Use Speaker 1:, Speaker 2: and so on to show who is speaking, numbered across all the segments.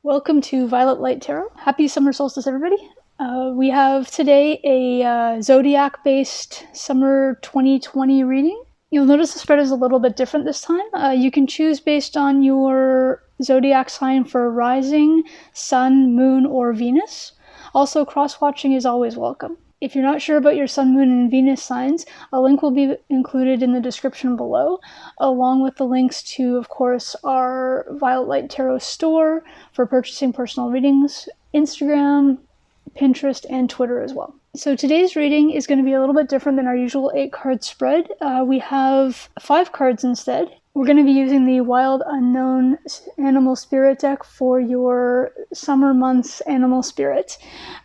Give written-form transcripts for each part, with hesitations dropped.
Speaker 1: Welcome to Violet Light Tarot. Happy summer solstice, everybody. We have today a Zodiac-based summer 2020 reading. You'll notice the spread is a little bit different this time. You can choose based on your Zodiac sign for rising, sun, moon, or Venus. Also, cross-watching is always welcome. If you're not sure about your sun, moon, and Venus signs, a link will be included in the description below, along with the links to, of course, our Violet Light Tarot store for purchasing personal readings, Instagram, Pinterest, and Twitter as well. So today's reading is going to be a little bit different than our usual 8-card spread. We have 5 cards instead. We're going to be using the Wild Unknown Animal Spirit deck for your summer months animal spirit.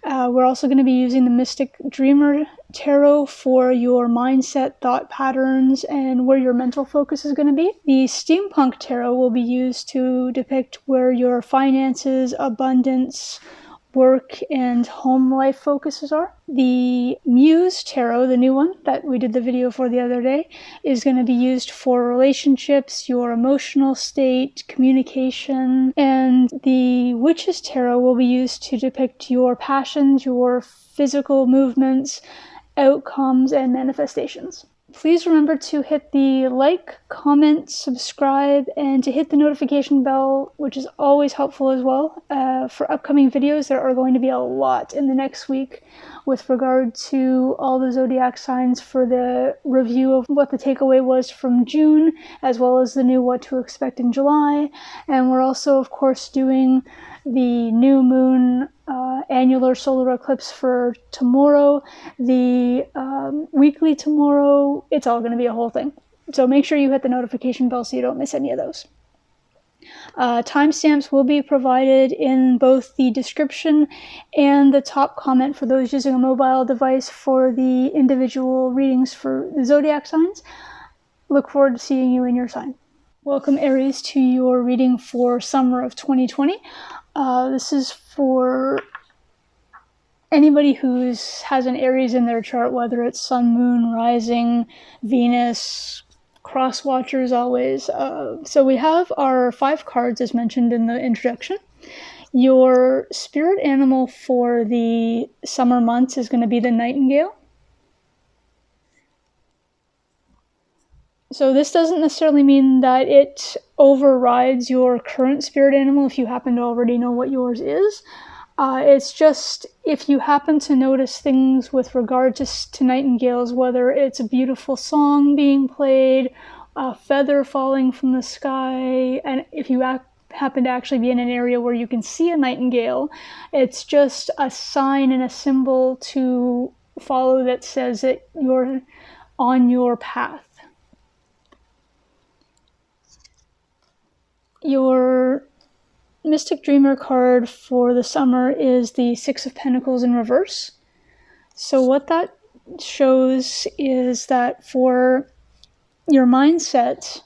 Speaker 1: We're also going to be using the Mystic Dreamer Tarot for your mindset, thought patterns, and where your mental focus is going to be. The Steampunk Tarot will be used to depict where your finances, abundance, work, and home life focuses are. The Muse Tarot, the new one that we did the video for the other day, is going to be used for relationships, your emotional state, communication, and the Witch's Tarot will be used to depict your passions, your physical movements, outcomes, and manifestations. Please remember to hit the like, comment, subscribe, and to hit the notification bell, which is always helpful as well. For upcoming videos, there are going to be a lot in the next week with regard to all the zodiac signs for the review of what the takeaway was from June, as well as the new what to expect in July. And we're also, of course, doing the new moon annular solar eclipse for tomorrow, the weekly tomorrow. It's all going to be a whole thing. So make sure you hit the notification bell so you don't miss any of those. Timestamps will be provided in both the description and the top comment for those using a mobile device for the individual readings for the zodiac signs. Look forward to seeing you in your sign. Welcome, Aries, to your reading for summer of 2020. This is for anybody who has an Aries in their chart, whether it's sun, moon, rising, Venus, cross watchers always. So we have our 5 cards as mentioned in the introduction. Your spirit animal for the summer months is going to be the nightingale. So this doesn't necessarily mean that it overrides your current spirit animal if you happen to already know what yours is. It's just if you happen to notice things with regard to nightingales, whether it's a beautiful song being played, a feather falling from the sky, and if you happen to actually be in an area where you can see a nightingale, it's just a sign and a symbol to follow that says that you're on your path. Your Mystic Dreamer card for the summer is the 6 of Pentacles in reverse. So what that shows is that for your mindset,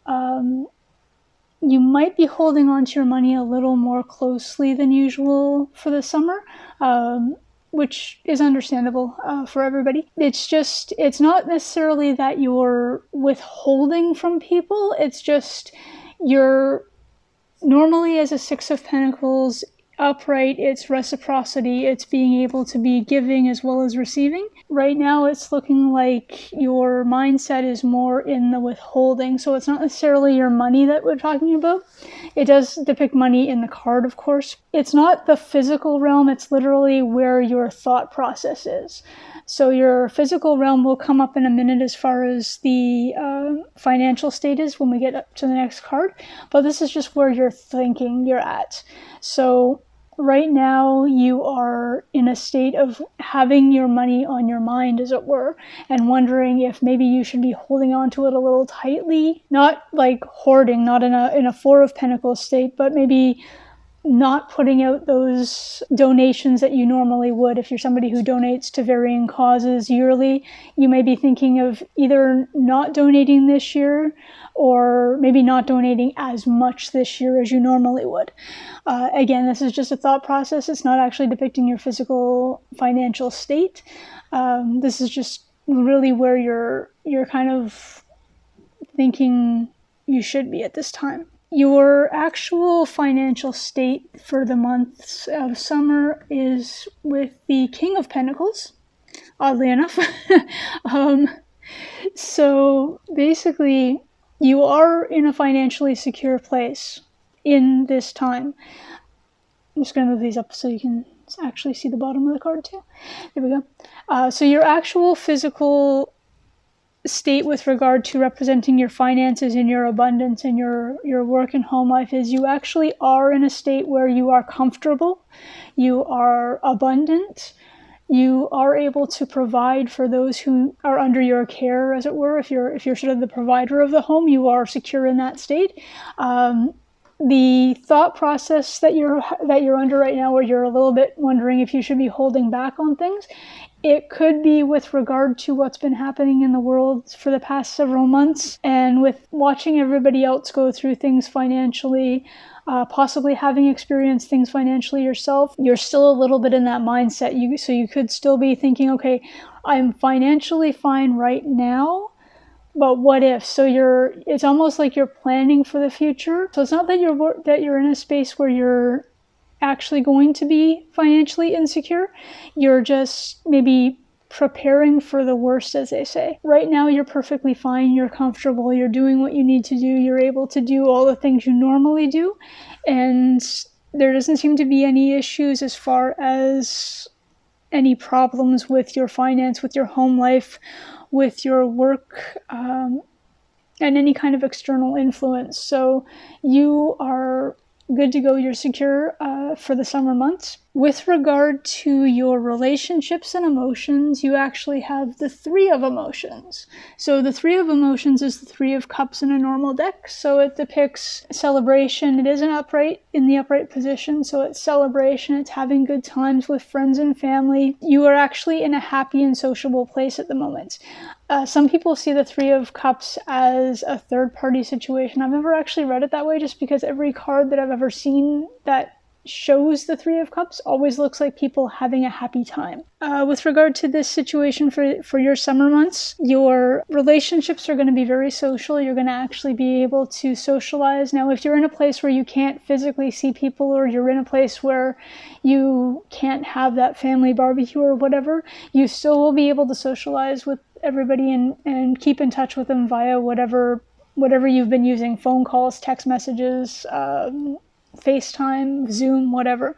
Speaker 1: you might be holding on to your money a little more closely than usual for the summer, which is understandable for everybody. It's not necessarily that you're withholding from people, it's just you're normally, as a 6 of Pentacles upright, it's reciprocity, it's being able to be giving as well as receiving. Right now it's looking like your mindset is more in the withholding, so it's not necessarily your money that we're talking about. It does depict money in the card, of course. It's not the physical realm, it's literally where your thought process is. So your physical realm will come up in a minute as far as the financial state is when we get up to the next card, but this is just where you're thinking you're at. So right now you are in a state of having your money on your mind, as it were, and wondering if maybe you should be holding on to it a little tightly, not like hoarding, not in a 4 of Pentacles state, but maybe not putting out those donations that you normally would. If you're somebody who donates to varying causes yearly, you may be thinking of either not donating this year or maybe not donating as much this year as you normally would. Again, this is just a thought process. It's not actually depicting your physical financial state. This is just really where you're kind of thinking you should be at this time. your actual financial state for the months of summer is with the King of Pentacles, oddly enough. So basically, you are in a financially secure place in this time. I'm just going to move these up so you can actually see the bottom of the card too. There we go. So your actual physical state with regard to representing your finances and your abundance and your work and home life is you actually are in a state where you are comfortable, you are abundant, you are able to provide for those who are under your care, as it were. If you're sort of the provider of the home, you are secure in that state. The thought process that you're under right now, where you're a little bit wondering if you should be holding back on things, it could be with regard to what's been happening in the world for the past several months, and with watching everybody else go through things financially, possibly having experienced things financially yourself. You're still a little bit in that mindset. So you could still be thinking, okay, I'm financially fine right now, but what if? So it's almost like you're planning for the future. So it's not that you're in a space where you're actually going to be financially insecure. You're just maybe preparing for the worst, as they say. Right now, you're perfectly fine. You're comfortable. You're doing what you need to do. You're able to do all the things you normally do. And there doesn't seem to be any issues as far as any problems with your finance, with your home life, with your work, and any kind of external influence. So you are good to go. You're secure for the summer months. With regard to your relationships and emotions, you actually have the Three of Emotions. So the Three of Emotions is the Three of Cups in a normal deck. So it depicts celebration. It is in the upright position. So it's celebration. It's having good times with friends and family. You are actually in a happy and sociable place at the moment. Some people see the Three of Cups as a third-party situation. I've never actually read it that way, just because every card that I've ever seen that shows the Three of Cups always looks like people having a happy time. With regard to this situation for your summer months, your relationships are going to be very social. You're going to actually be able to socialize. Now, if you're in a place where you can't physically see people, or you're in a place where you can't have that family barbecue or whatever, you still will be able to socialize with everybody and keep in touch with them via whatever you've been using: phone calls, text messages, FaceTime, Zoom, whatever.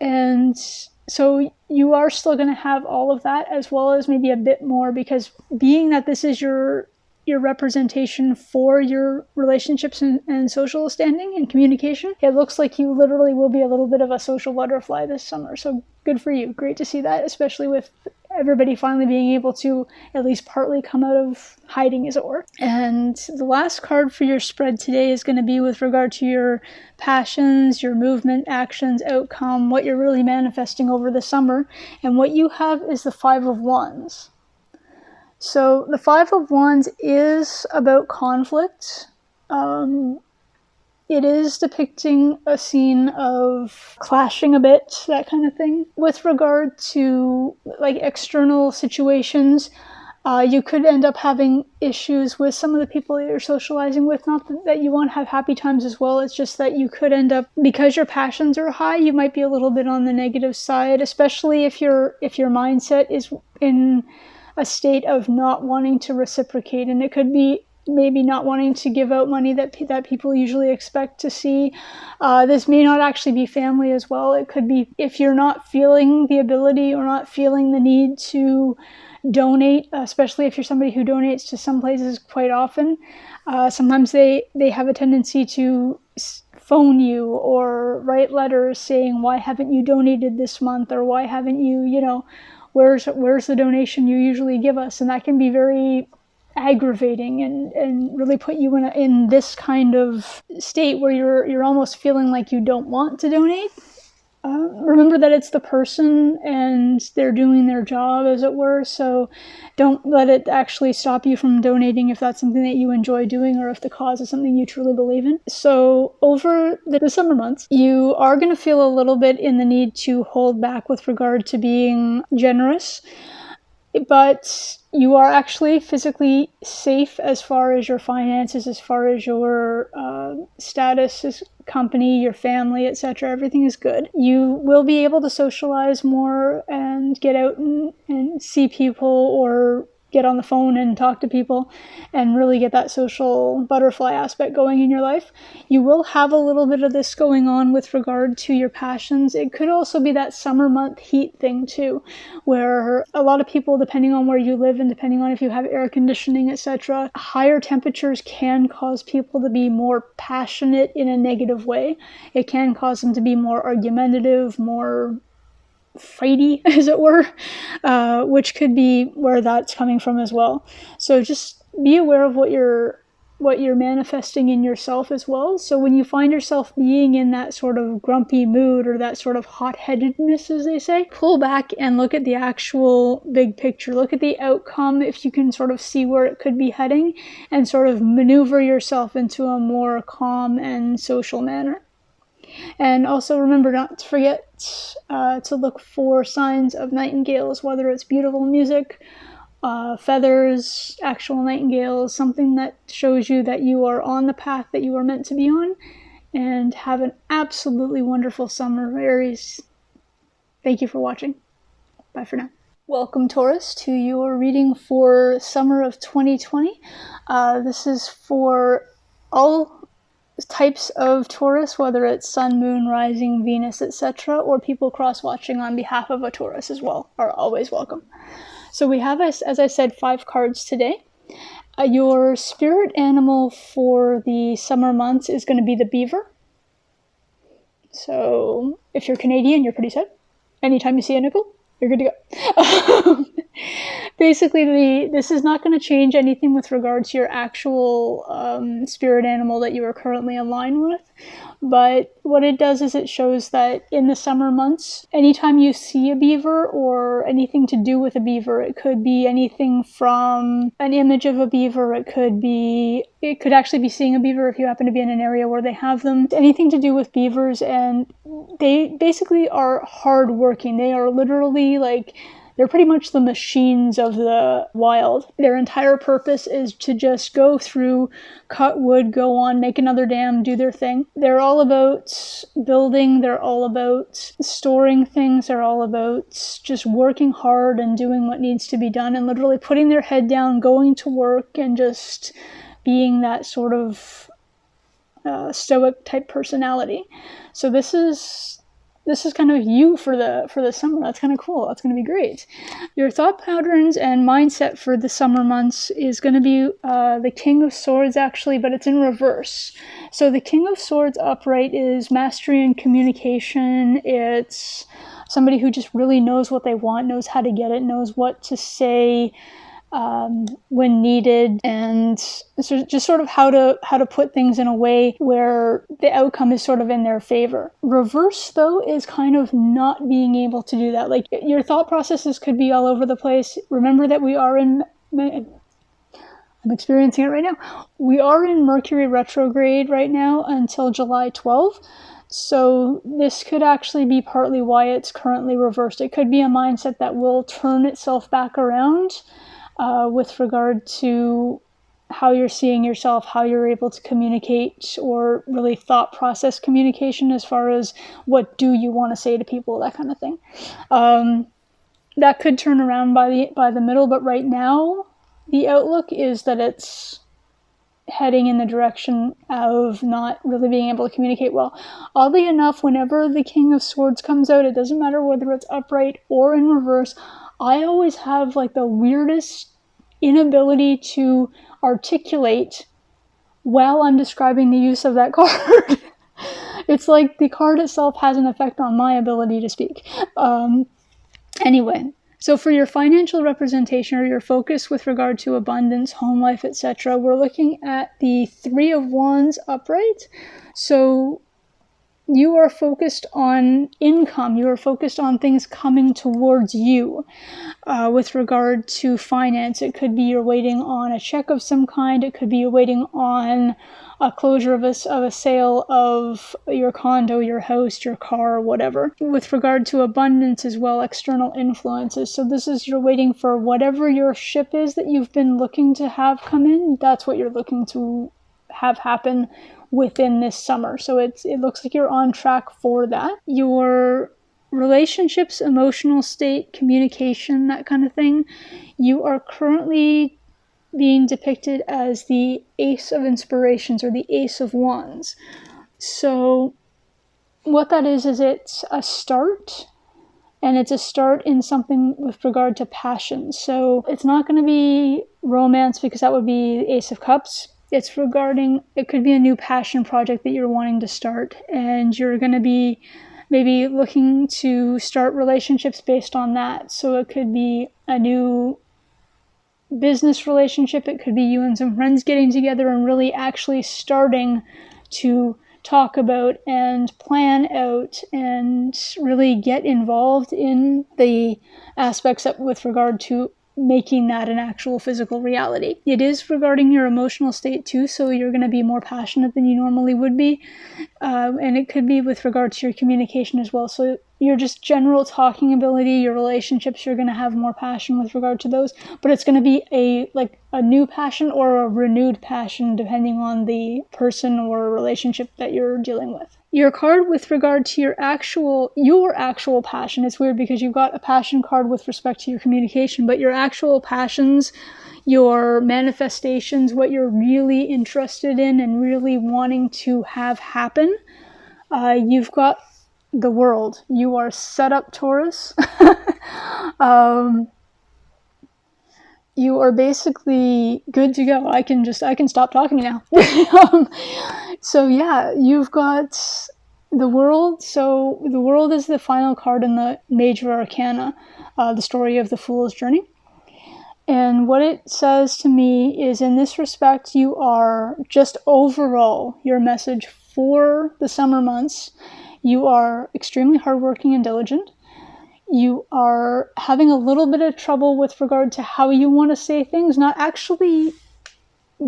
Speaker 1: And so you are still going to have all of that, as well as maybe a bit more, because being that this is your representation for your relationships and social standing and communication, it looks like you literally will be a little bit of a social butterfly this summer. So good for you. Great to see that, especially with everybody finally being able to at least partly come out of hiding, as it were. And the last card for your spread today is going to be with regard to your passions, your movement, actions, outcome, what you're really manifesting over the summer. And what you have is the Five of Wands. So the Five of Wands is about conflict. It is depicting a scene of clashing a bit, that kind of thing. With regard to like external situations, you could end up having issues with some of the people that you're socializing with. Not that you won't have happy times as well. It's just that you could end up, because your passions are high, you might be a little bit on the negative side, especially if your mindset is in a state of not wanting to reciprocate. And it could be maybe not wanting to give out money that people usually expect to see. This may not actually be family as well. It could be if you're not feeling the ability or not feeling the need to donate, especially if you're somebody who donates to some places quite often. Sometimes they have a tendency to phone you or write letters saying, why haven't you donated this month? Or why haven't you, where's the donation you usually give us? And that can be very aggravating and really put you in this kind of state where you're almost feeling like you don't want to donate. Remember that it's the person and they're doing their job, as it were, so don't let it actually stop you from donating if that's something that you enjoy doing or if the cause is something you truly believe in. So over the summer months, you are going to feel a little bit in the need to hold back with regard to being generous. but you are actually physically safe as far as your finances, as far as your status as company, your family, etc. Everything is good. You will be able to socialize more and get out and see people, or get on the phone and talk to people and really get that social butterfly aspect going in your life. You will have a little bit of this going on with regard to your passions. It could also be that summer month heat thing too, where a lot of people, depending on where you live and depending on if you have air conditioning, etc., higher temperatures can cause people to be more passionate in a negative way. It can cause them to be more argumentative, more fighty, as it were, which could be where that's coming from as well. So just be aware of what you're manifesting in yourself as well. So when you find yourself being in that sort of grumpy mood or that sort of hot-headedness, as they say, pull back and look at the actual big picture. Look at the outcome, if you can sort of see where it could be heading, and sort of maneuver yourself into a more calm and social manner. And also remember not to forget to look for signs of nightingales, whether it's beautiful music, feathers, actual nightingales, something that shows you that you are on the path that you are meant to be on. And have an absolutely wonderful summer, Aries. Thank you for watching. Bye for now. Welcome, Taurus, to your reading for summer of 2020. This is for all types of Taurus, whether it's sun, moon, rising, Venus, etc., or people cross-watching on behalf of a Taurus as well are always welcome. So we have, as I said, 5 cards today. Your spirit animal for the summer months is going to be the beaver. So if you're Canadian, you're pretty set. Anytime you see a nickel, you're good to go. Basically, this is not going to change anything with regard to your actual spirit animal that you are currently aligned with. But what it does is it shows that in the summer months, anytime you see a beaver or anything to do with a beaver, it could be anything from an image of a beaver, it could actually be seeing a beaver if you happen to be in an area where they have them. Anything to do with beavers, and they basically are hardworking. They are literally they're pretty much the machines of the wild. Their entire purpose is to just go through, cut wood, go on, make another dam, do their thing. They're all about building, they're all about storing things, they're all about just working hard and doing what needs to be done and literally putting their head down, going to work, and just being that sort of stoic type personality. So this is kind of you for the summer. That's kind of cool. That's going to be great. Your thought patterns and mindset for the summer months is going to be the King of Swords, actually, but it's in reverse. So the King of Swords upright is mastery and communication. It's somebody who just really knows what they want, knows how to get it, knows what to say when needed, and so just sort of how to put things in a way where the outcome is sort of in their favor. Reverse, though, is kind of not being able to do that. Like, your thought processes could be all over the place. Remember that we are in... I'm experiencing it right now. We are in Mercury retrograde right now until July 12th. So this could actually be partly why it's currently reversed. It could be a mindset that will turn itself back around with regard to how you're seeing yourself, how you're able to communicate, or really thought process communication as far as what do you want to say to people, that kind of thing. That could turn around by the middle, but right now the outlook is that it's heading in the direction of not really being able to communicate well. Oddly enough, whenever the King of Swords comes out, it doesn't matter whether it's upright or in reverse, I always have the weirdest inability to articulate while I'm describing the use of that card. It's like the card itself has an effect on my ability to speak. Anyway, so for your financial representation or your focus with regard to abundance, home life, etc., we're looking at the 3 of Wands upright. So you are focused on income. You are focused on things coming towards you. With regard to finance, it could be you're waiting on a check of some kind. It could be you're waiting on a closure of a sale of your condo, your house, your car, whatever. With regard to abundance as well, external influences. So this is you're waiting for whatever your ship is that you've been looking to have come in. That's what you're looking to have happen within this summer. So it looks like you're on track for that. Your relationships, emotional state, communication, that kind of thing, you are currently being depicted as the Ace of Inspirations or the Ace of Wands. So what that is it's a start, and it's a start in something with regard to passion. So it's not going to be romance, because that would be the Ace of Cups. It's regarding, it could be a new passion project that you're wanting to start, and you're going to be maybe looking to start relationships based on that. So it could be a new business relationship. It could be you and some friends getting together and really actually starting to talk about and plan out and really get involved in the aspects that with regard to making that an actual physical reality. It is regarding your emotional state too, so you're going to be more passionate than you normally would be, and it could be with regard to your communication as well. So your just general talking ability, your relationships, you're going to have more passion with regard to those, but it's going to be a new passion or a renewed passion depending on the person or relationship that you're dealing with. Your card with regard to your actual passion, it's weird because you've got a passion card with respect to your communication, but your actual passions, your manifestations, what you're really interested in and really wanting to have happen, you've got the World. You are set up, Taurus. You are basically good to go. I can stop talking now. So yeah, you've got the World. So the World is the final card in the major arcana, the story of the Fool's Journey. And what it says to me is, in this respect, you are just overall, your message for the summer months, you are extremely hardworking and diligent. You are having a little bit of trouble with regard to how you want to say things, not actually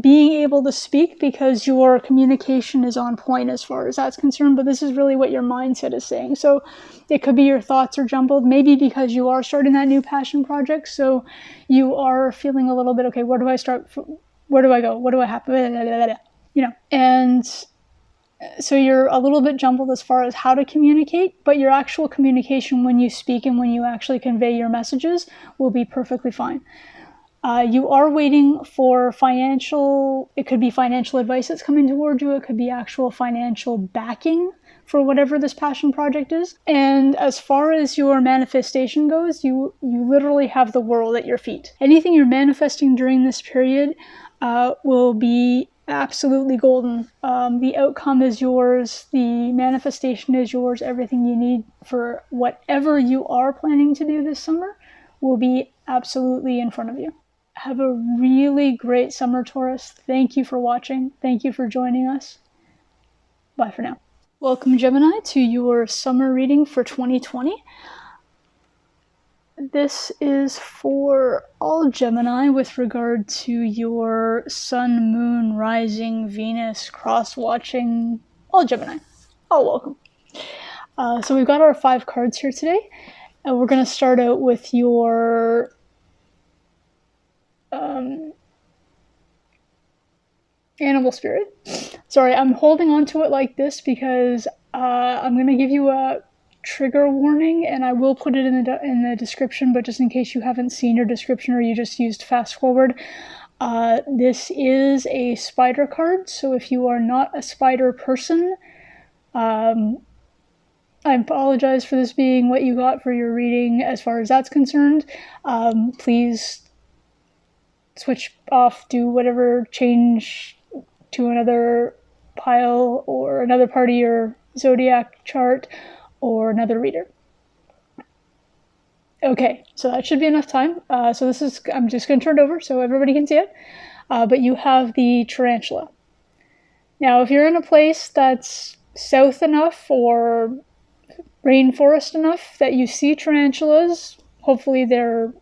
Speaker 1: being able to speak because your communication is on point as far as that's concerned, but this is really what your mindset is saying. So it could be your thoughts are jumbled, maybe because you are starting that new passion project, so you are feeling a little bit, okay, where do I start? Where do I go? What do I have? And so you're a little bit jumbled as far as how to communicate, but your actual communication when you speak and when you actually convey your messages will be perfectly fine. You are waiting for it could be financial advice that's coming toward you. It could be actual financial backing for whatever this passion project is. And as far as your manifestation goes, you literally have the world at your feet. Anything you're manifesting during this period will be absolutely golden. The outcome is yours. The manifestation is yours. Everything you need for whatever you are planning to do this summer will be absolutely in front of you. Have a really great summer, Taurus. Thank you for watching. Thank you for joining us. Bye for now. Welcome, Gemini, to your summer reading for 2020. This is for all Gemini with regard to your Sun, Moon, Rising, Venus, cross-watching, all Gemini. All welcome. So we've got our 5 cards here today, and we're going to start out with your animal spirit. Sorry, I'm holding on to it like this because I'm going to give you a trigger warning, and I will put it in the description, but just in case you haven't seen your description or you just used fast forward, this is a spider card. So if you are not a spider person, I apologize for this being what you got for your reading as far as that's concerned. Please switch off, do whatever, change to another pile or another part of your zodiac chart or another reader. Okay, so that should be enough time. So I'm just going to turn it over so everybody can see it. But you have the tarantula. Now, if you're in a place that's south enough or rainforest enough that you see tarantulas. Hopefully they're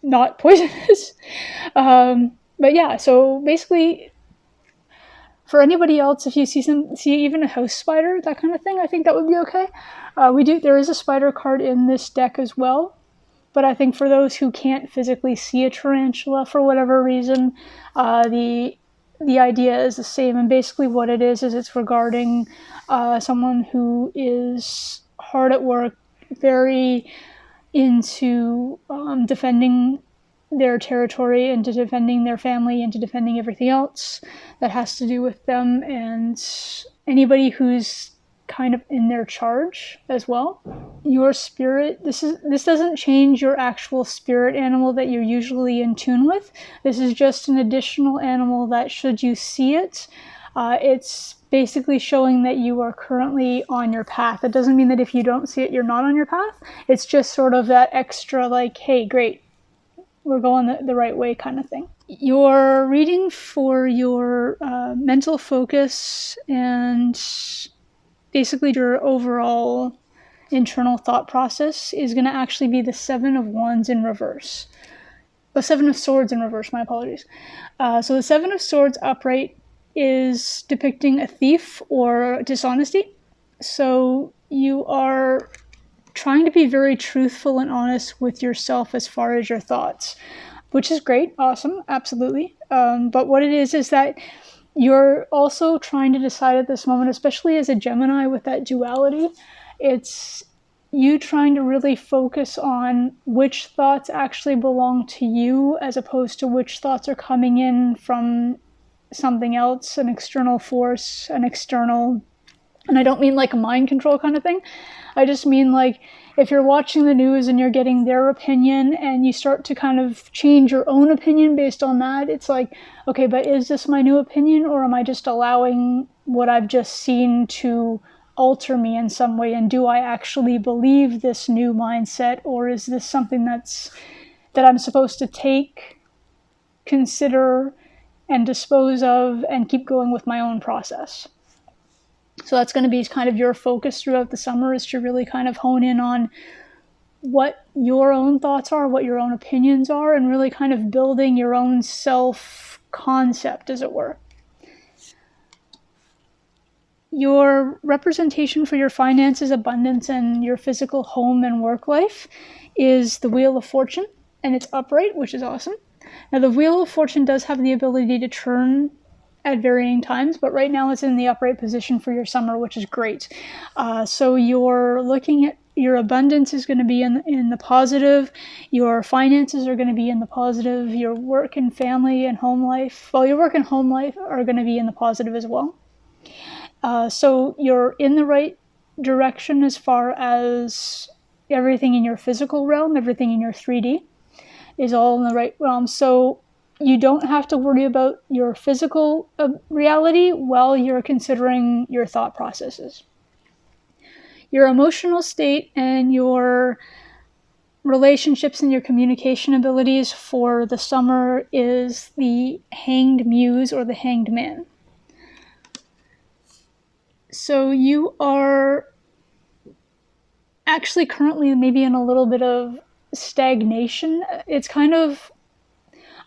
Speaker 1: not poisonous. But yeah, so basically, for anybody else, if you see even a house spider, that kind of thing, I think that would be okay. There is a spider card in this deck as well, but I think for those who can't physically see a tarantula for whatever reason, the idea is the same. And basically what it is it's regarding someone who is hard at work, very into defending their territory, into defending their family, into defending everything else that has to do with them, and anybody who's kind of in their charge as well. Your spirit, this doesn't change your actual spirit animal that you're usually in tune with. This is just an additional animal that, should you see it, it's basically showing that you are currently on your path. It doesn't mean that if you don't see it, you're not on your path. It's just sort of that extra, like, hey, great, we're going the right way kind of thing. Your reading for your mental focus and basically your overall internal thought process is going to actually be the Seven of Wands in reverse. The Seven of Swords in reverse, my apologies. So the Seven of Swords upright is depicting a thief or dishonesty. So you are trying to be very truthful and honest with yourself as far as your thoughts, which is great, awesome, absolutely. But what it is that you're also trying to decide at this moment, especially as a Gemini with that duality, it's you trying to really focus on which thoughts actually belong to you as opposed to which thoughts are coming in from something else, an external force, an external, and I don't mean like a mind control kind of thing. I just mean like if you're watching the news and you're getting their opinion and you start to kind of change your own opinion based on that, it's like, okay, but is this my new opinion, or am I just allowing what I've just seen to alter me in some way? And do I actually believe this new mindset, or is this something that I'm supposed to take, consider, and dispose of and keep going with my own process? So that's going to be kind of your focus throughout the summer, is to really kind of hone in on what your own thoughts are, what your own opinions are, and really kind of building your own self-concept, as it were. Your representation for your finances, abundance, and your physical home and work life is the Wheel of Fortune, and it's upright, which is awesome. Now, the Wheel of Fortune does have the ability to turn at varying times, but right now it's in the upright position for your summer, which is great. So you're looking at your abundance is going to be in the positive, your finances are going to be in the positive, your work and family and home life, your work and home life are going to be in the positive as well. So you're in the right direction as far as everything in your physical realm, everything in your 3D is all in the right realm. So you don't have to worry about your physical reality while you're considering your thought processes. Your emotional state and your relationships and your communication abilities for the summer is the Hanged Muse or the Hanged Man. So you are actually currently maybe in a little bit of stagnation. It's kind of,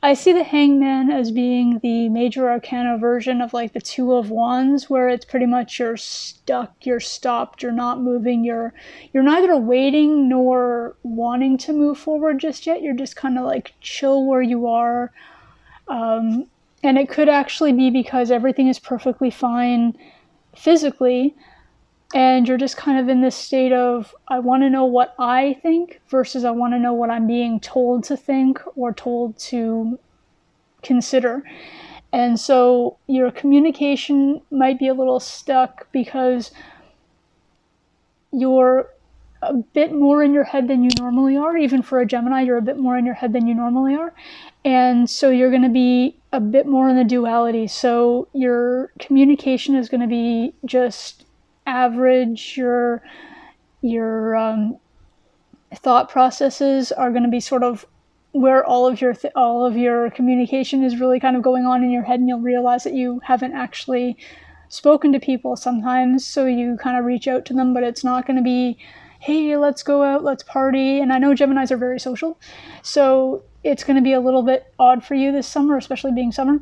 Speaker 1: I see the Hangman as being the major arcana version of like the Two of Wands, where it's pretty much you're stuck, you're stopped, you're not moving, you're neither waiting nor wanting to move forward just yet. You're just kind of like chill where you are. And it could actually be because everything is perfectly fine physically, and you're just kind of in this state of, I want to know what I think versus I want to know what I'm being told to think or told to consider. And so your communication might be a little stuck because you're a bit more in your head than you normally are. Even for a Gemini, you're a bit more in your head than you normally are. And so you're going to be a bit more in the duality. So your communication is going to be just average. Your thought processes are going to be sort of where all of your communication is really kind of going on in your head, and you'll realize that you haven't actually spoken to people sometimes, so you kind of reach out to them, but it's not going to be, hey, let's go out, let's party. And I know Geminis are very social, so it's going to be a little bit odd for you this summer, especially being summer.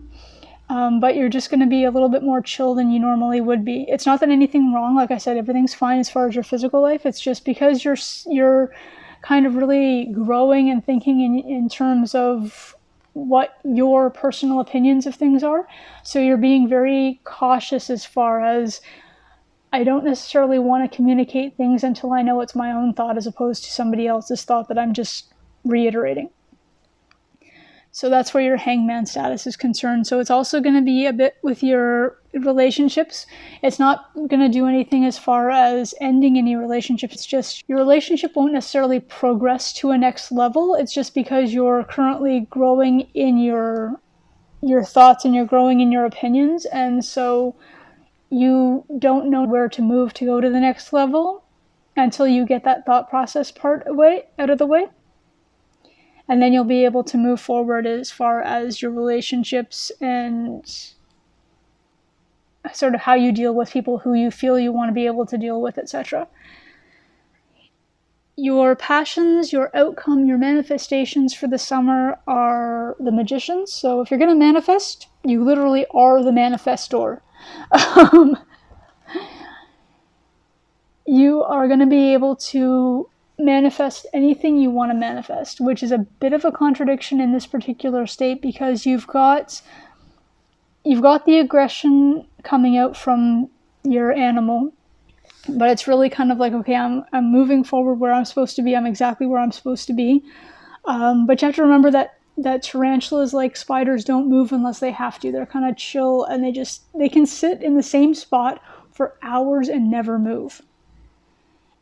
Speaker 1: But you're just going to be a little bit more chill than you normally would be. It's not that anything wrong. Like I said, everything's fine as far as your physical life. It's just because you're kind of really growing and thinking in terms of what your personal opinions of things are. So you're being very cautious as far as, I don't necessarily want to communicate things until I know it's my own thought as opposed to somebody else's thought that I'm just reiterating. So that's where your hangman status is concerned. So it's also going to be a bit with your relationships. It's not going to do anything as far as ending any relationship. It's just your relationship won't necessarily progress to a next level. It's just because you're currently growing in your thoughts and you're growing in your opinions. And so you don't know where to move to go to the next level until you get that thought process part out of the way. And then you'll be able to move forward as far as your relationships and sort of how you deal with people who you feel you want to be able to deal with, etc. Your passions, your outcome, your manifestations for the summer are the magicians. So if you're going to manifest, you literally are the manifestor. You are going to be able to manifest anything you want to manifest, which is a bit of a contradiction in this particular state because you've got the aggression coming out from your animal, but it's really kind of like, okay, I'm moving forward where I'm supposed to be. I'm exactly where I'm supposed to be. But you have to remember that tarantulas, like spiders, don't move unless they have to. They're kind of chill, and they can sit in the same spot for hours and never move.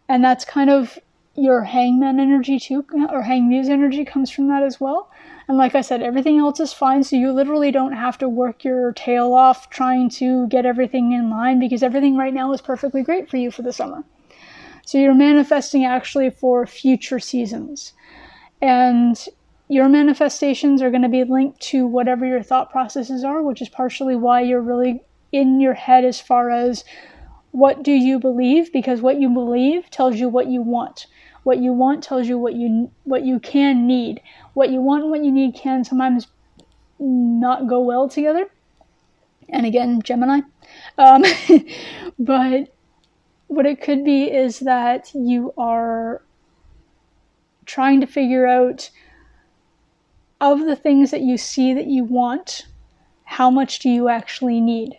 Speaker 1: And that's kind of your hangman energy too, or hangmuse energy comes from that as well. And like I said, everything else is fine, so you literally don't have to work your tail off trying to get everything in line because everything right now is perfectly great for you for the summer. So you're manifesting actually for future seasons. And your manifestations are going to be linked to whatever your thought processes are, which is partially why you're really in your head as far as what do you believe, because what you believe tells you what you want. What you want tells you what you can need. What you want and what you need can sometimes not go well together. And again, Gemini. But what it could be is that you are trying to figure out, of the things that you see that you want, how much do you actually need?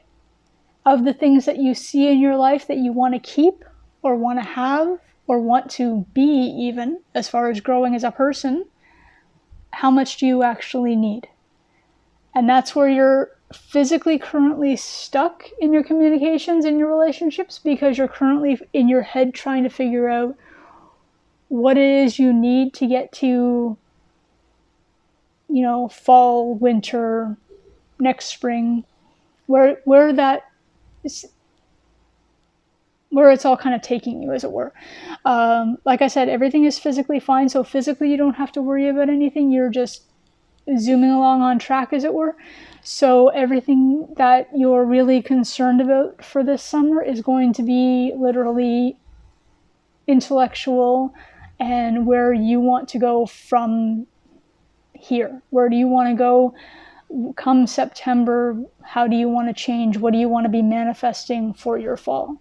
Speaker 1: Of the things that you see in your life that you want to keep or want to have or want to be, even as far as growing as a person, how much do you actually need? And that's where you're physically currently stuck in your communications, in your relationships, because you're currently in your head trying to figure out what it is you need to get to, fall, winter, next spring, where it's all kind of taking you, as it were. Like I said, everything is physically fine, so physically you don't have to worry about anything. You're just zooming along on track, as it were. So everything that you're really concerned about for this summer is going to be literally intellectual and where you want to go from here. Where do you want to go come September? How do you want to change? What do you want to be manifesting for your fall?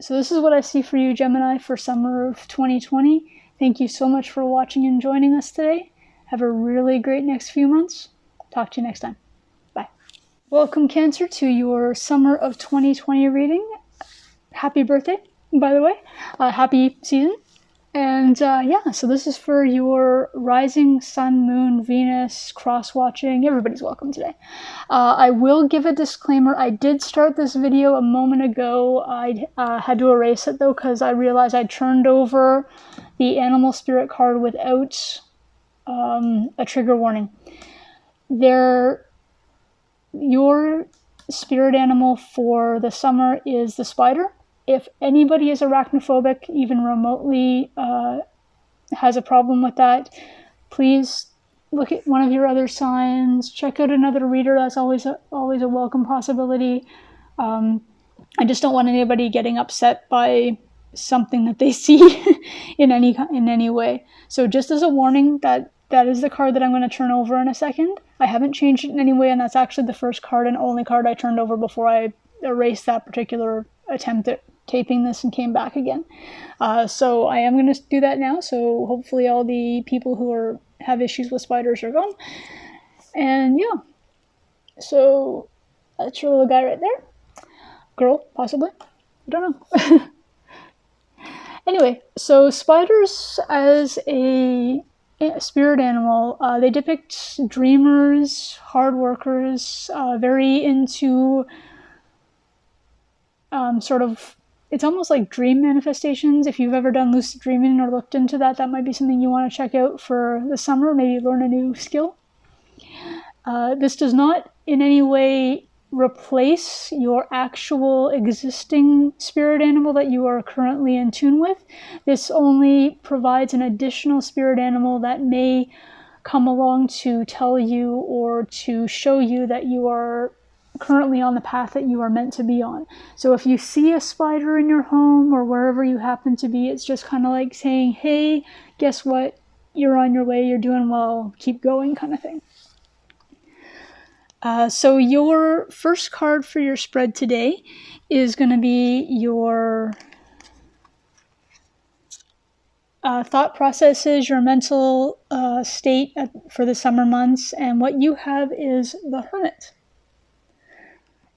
Speaker 1: So this is what I see for you, Gemini, for summer of 2020. Thank you so much for watching and joining us today. Have a really great next few months. Talk to you next time. Bye. Welcome, Cancer, to your summer of 2020 reading. Happy birthday, by the way. Happy season. And so this is for your rising sun, moon, Venus, cross-watching. Everybody's welcome today. I will give a disclaimer. I did start this video a moment ago. I had to erase it, though, because I realized I turned over the animal spirit card without a trigger warning. Your spirit animal for the summer is the spider. If anybody is arachnophobic, even remotely has a problem with that, please look at one of your other signs, check out another reader. That's always a welcome possibility. I just don't want anybody getting upset by something that they see in any way. So just as a warning, that is the card that I'm going to turn over in a second. I haven't changed it in any way, and that's actually the first card and only card I turned over before I erased that particular attempt at taping this and came back again. So I am going to do that now, so hopefully all the people who have issues with spiders are gone. And yeah, so that's your little guy right there. Girl, possibly. I don't know. Anyway, so spiders as a spirit animal, they depict dreamers, hard workers, very into sort of, it's almost like dream manifestations. If you've ever done lucid dreaming or looked into that, that might be something you want to check out for the summer, maybe learn a new skill. This does not in any way replace your actual existing spirit animal that you are currently in tune with. This only provides an additional spirit animal that may come along to tell you or to show you that you are currently on the path that you are meant to be on. So if you see a spider in your home or wherever you happen to be, it's just kind of like saying, hey, guess what? You're on your way, you're doing well, keep going, kind of thing. So your first card for your spread today is going to be your thought processes, your mental state for the summer months, and what you have is the Hermit.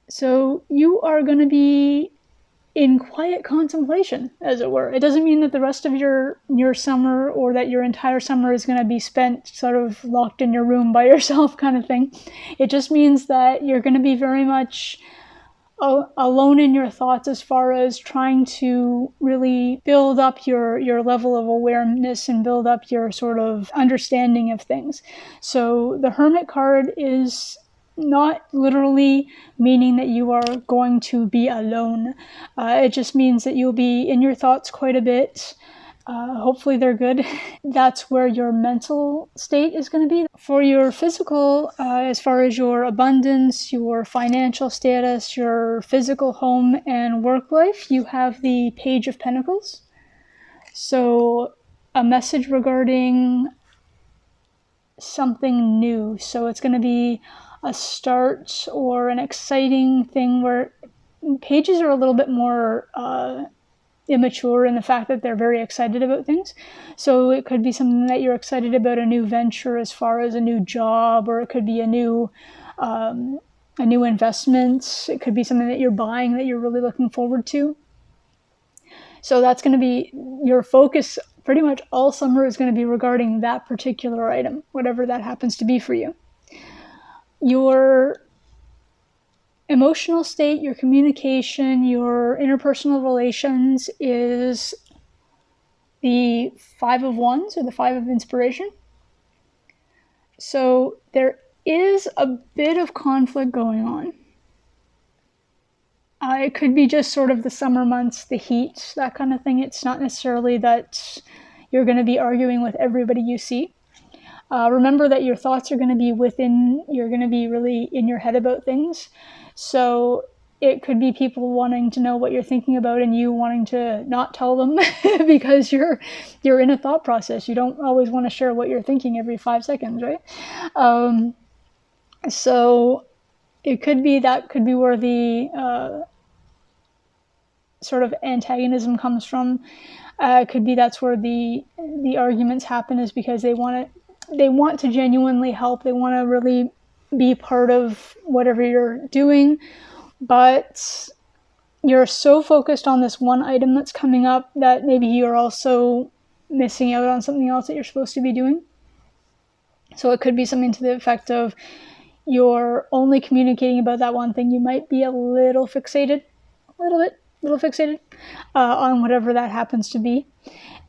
Speaker 1: So you are going to be in quiet contemplation, as it were. It doesn't mean that the rest of your summer or that your entire summer is going to be spent sort of locked in your room by yourself kind of thing. It just means that you're going to be very much alone in your thoughts as far as trying to really build up your level of awareness and build up your sort of understanding of things. So the Hermit card is not literally meaning that you are going to be alone. It just means that you'll be in your thoughts quite a bit. Hopefully they're good. That's where your mental state is going to be. For your physical, as far as your abundance, your financial status, your physical home and work life, you have the Page of Pentacles. So a message regarding something new. So it's going to be a start or an exciting thing where pages are a little bit more immature in the fact that they're very excited about things. So it could be something that you're excited about, a new venture as far as a new job, or it could be a new investment. It could be something that you're buying that you're really looking forward to. So that's going to be your focus. Pretty much all summer is going to be regarding that particular item, whatever that happens to be for you. Your emotional state, your communication, your interpersonal relations is the Five of Wands or the Five of Inspiration. So there is a bit of conflict going on. It could be just sort of the summer months, the heat, that kind of thing. It's not necessarily that you're going to be arguing with everybody you see. Remember that your thoughts are going to be you're going to be really in your head about things. So it could be people wanting to know what you're thinking about and you wanting to not tell them because you're in a thought process. You don't always want to share what you're thinking every 5 seconds, right? So it could be where the sort of antagonism comes from. It could be that's where the arguments happen, is because they want to genuinely help. They want to really be part of whatever you're doing, but you're so focused on this one item that's coming up that maybe you're also missing out on something else that you're supposed to be doing. So it could be something to the effect of you're only communicating about that one thing. You might be a little fixated on whatever that happens to be.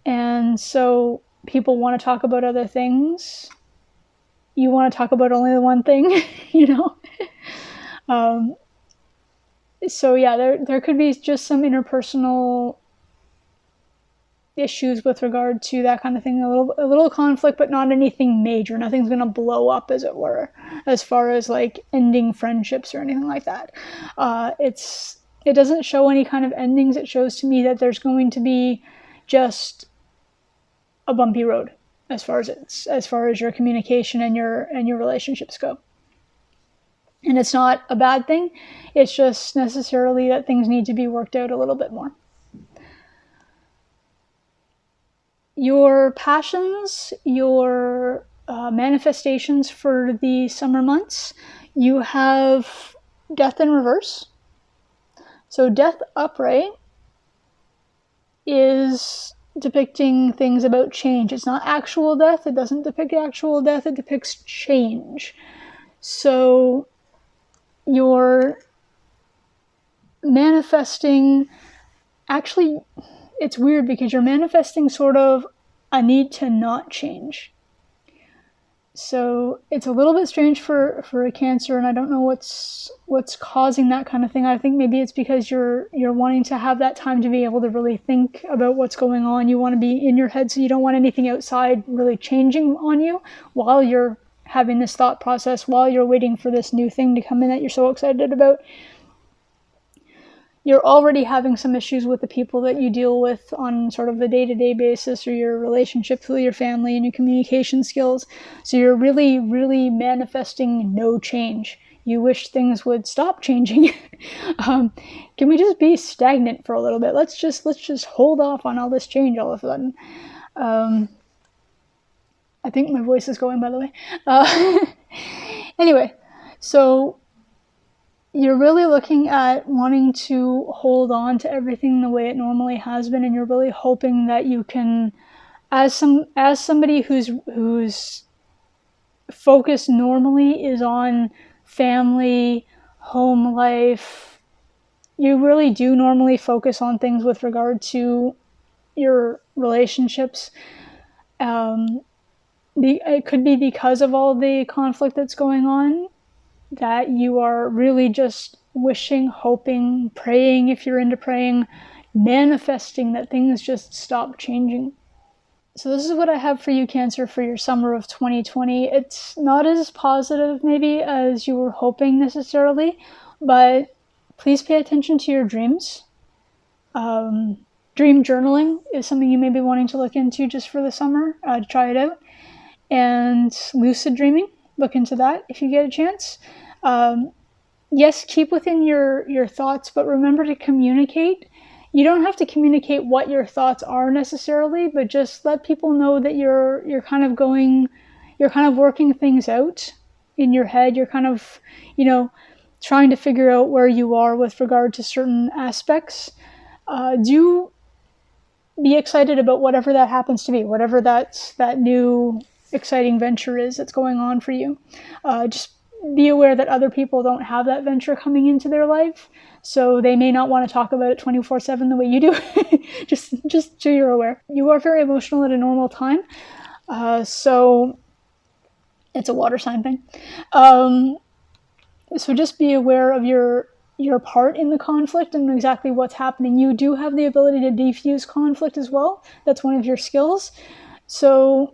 Speaker 1: And so people want to talk about other things. You want to talk about only the one thing, So yeah, there could be just some interpersonal issues with regard to that kind of thing. A little conflict, but not anything major. Nothing's going to blow up, as it were, as far as like ending friendships or anything like that. It doesn't show any kind of endings. It shows to me that there's going to be just a bumpy road as far as your communication and your relationships go. And it's not a bad thing. It's just necessarily that things need to be worked out a little bit more. Your passions, your manifestations for the summer months, you have Death in reverse. So Death upright is depicting things about change. It's not actual death. It doesn't depict actual death. It depicts change. So you're manifesting, actually, it's weird because you're manifesting sort of a need to not change. So it's a little bit strange for a Cancer, and I don't know what's causing that kind of thing. I think maybe it's because you're wanting to have that time to be able to really think about what's going on. You want to be in your head, so you don't want anything outside really changing on you while you're having this thought process, while you're waiting for this new thing to come in that you're so excited about. You're already having some issues with the people that you deal with on sort of a day-to-day basis, or your relationships with your family and your communication skills. So you're really, really manifesting no change. You wish things would stop changing. Can we just be stagnant for a little bit? Let's just hold off on all this change all of a sudden. I think my voice is going, by the way. Anyway, so you're really looking at wanting to hold on to everything the way it normally has been, and you're really hoping that you can, as somebody whose focus normally is on family, home life, you really do normally focus on things with regard to your relationships. It could be because of all the conflict that's going on, that you are really just wishing, hoping, praying, if you're into praying, manifesting that things just stop changing. So this is what I have for you, Cancer, for your summer of 2020. It's not as positive maybe as you were hoping necessarily, but please pay attention to your dreams. Dream journaling is something you may be wanting to look into just for the summer. Try it out. And lucid dreaming. Look into that if you get a chance. Yes, keep within your thoughts, but remember to communicate. You don't have to communicate what your thoughts are necessarily, but just let people know that you're kind of working things out in your head. You're kind of, trying to figure out where you are with regard to certain aspects. Do be excited about whatever that happens to be, whatever that new exciting venture is that's going on for you. Just be aware that other people don't have that venture coming into their life, so they may not want to talk about it 24/7 the way you do. just so you're aware. You are very emotional at a normal time, so it's a water sign thing. So just be aware of your part in the conflict and exactly what's happening. You do have the ability to defuse conflict as well. That's one of your skills. So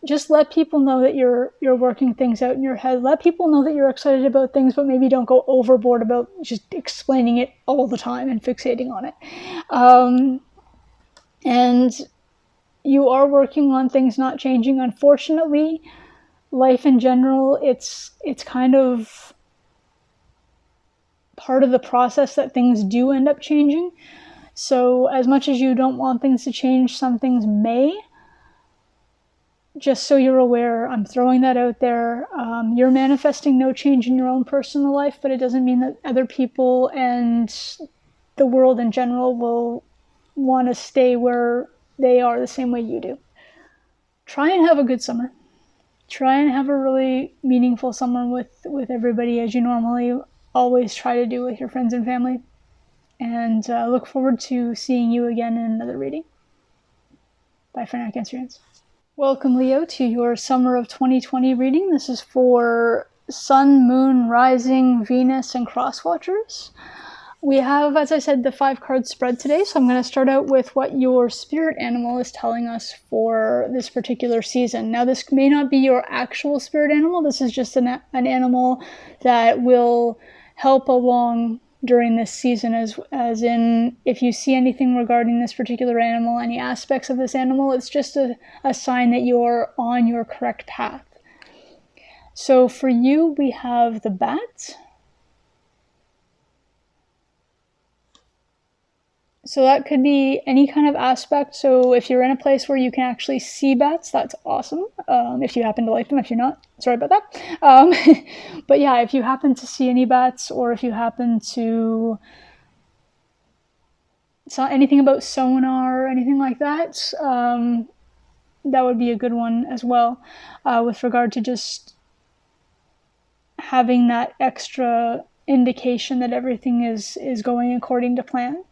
Speaker 1: just let people know that you're working things out in your head. Let people know that you're excited about things, but maybe don't go overboard about just explaining it all the time and fixating on it. And you are working on things not changing. Unfortunately, life in general, it's kind of part of the process that things do end up changing. So as much as you don't want things to change, some things may. Just so you're aware, I'm throwing that out there. You're manifesting no change in your own personal life, but it doesn't mean that other people and the world in general will want to stay where they are the same way you do. Try and have a good summer. Try and have a really meaningful summer with everybody, as you normally always try to do with your friends and family. And look forward to seeing you again in another reading. Bye for now, Cancerians. Welcome, Leo, to your summer of 2020 reading. This is for Sun, Moon, Rising, Venus, and Cross Watchers. We have, as I said, the 5-card spread today, so I'm going to start out with what your spirit animal is telling us for this particular season. Now, this may not be your actual spirit animal. This is just an animal that will help along during this season, as in, if you see anything regarding this particular animal, any aspects of this animal, it's just a sign that you're on your correct path. So for you, we have the bat. So that could be any kind of aspect. So if you're in a place where you can actually see bats, that's awesome. If you happen to like them. If you're not, sorry about that. But yeah, if you happen to see any bats, or if you happen to saw anything about sonar or anything like that, that would be a good one as well, with regard to just having that extra indication that everything is going according to plan.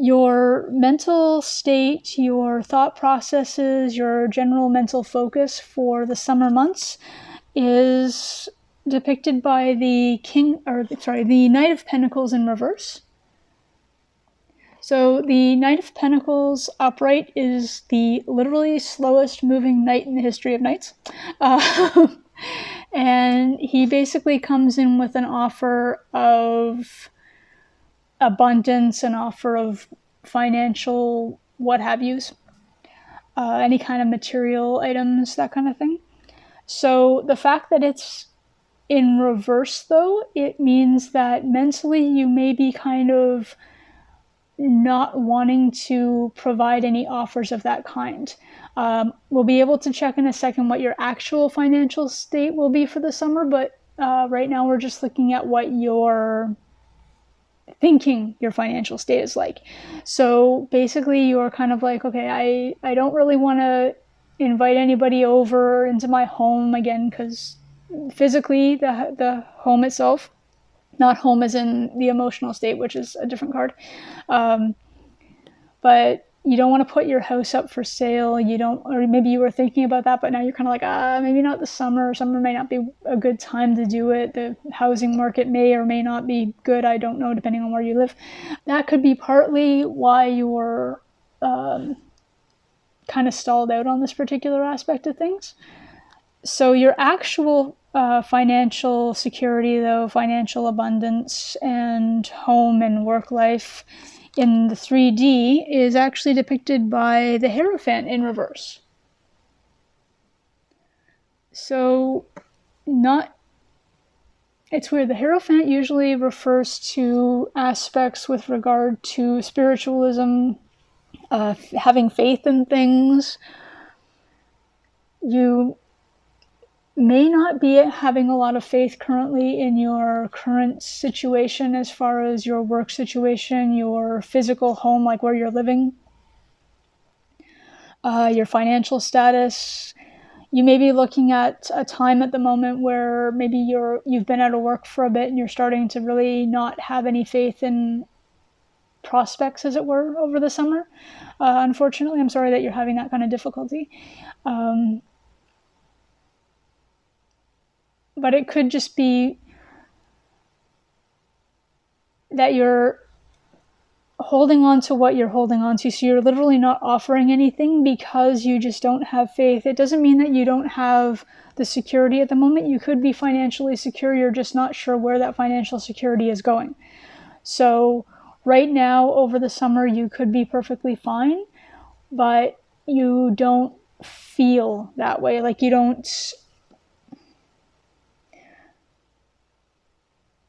Speaker 1: Your mental state, your thought processes, your general mental focus for the summer months is depicted by the Knight of Pentacles in reverse. So the Knight of Pentacles upright is the literally slowest moving knight in the history of knights. And he basically comes in with an offer of abundance, an offer of financial what have yous, any kind of material items, that kind of thing. So the fact that it's in reverse, though, it means that mentally you may be kind of not wanting to provide any offers of that kind. We'll be able to check in a second what your actual financial state will be for the summer, but right now we're just looking at what you're thinking your financial state is like. So basically you're kind of like, okay, I don't really want to invite anybody over into my home again, because physically the home itself, not home as in the emotional state, which is a different card, but you don't want to put your house up for sale. Or maybe you were thinking about that, but now you're kind of like, maybe not the summer. Summer may not be a good time to do it. The housing market may or may not be good. I don't know, depending on where you live. That could be partly why you're kind of stalled out on this particular aspect of things. So your actual financial security, though, financial abundance and home and work life in the 3D is actually depicted by the Hierophant in reverse. So it's weird. The Hierophant usually refers to aspects with regard to spiritualism, having faith in things. You may not be having a lot of faith currently in your current situation, as far as your work situation, your physical home, like where you're living, your financial status. You may be looking at a time at the moment where maybe you've been out of work for a bit and you're starting to really not have any faith in prospects, as it were, over the summer. Unfortunately, I'm sorry that you're having that kind of difficulty. But it could just be that you're holding on to what you're holding on to. So you're literally not offering anything because you just don't have faith. It doesn't mean that you don't have the security at the moment. You could be financially secure. You're just not sure where that financial security is going. So right now, over the summer, you could be perfectly fine, but you don't feel that way. Like you don't...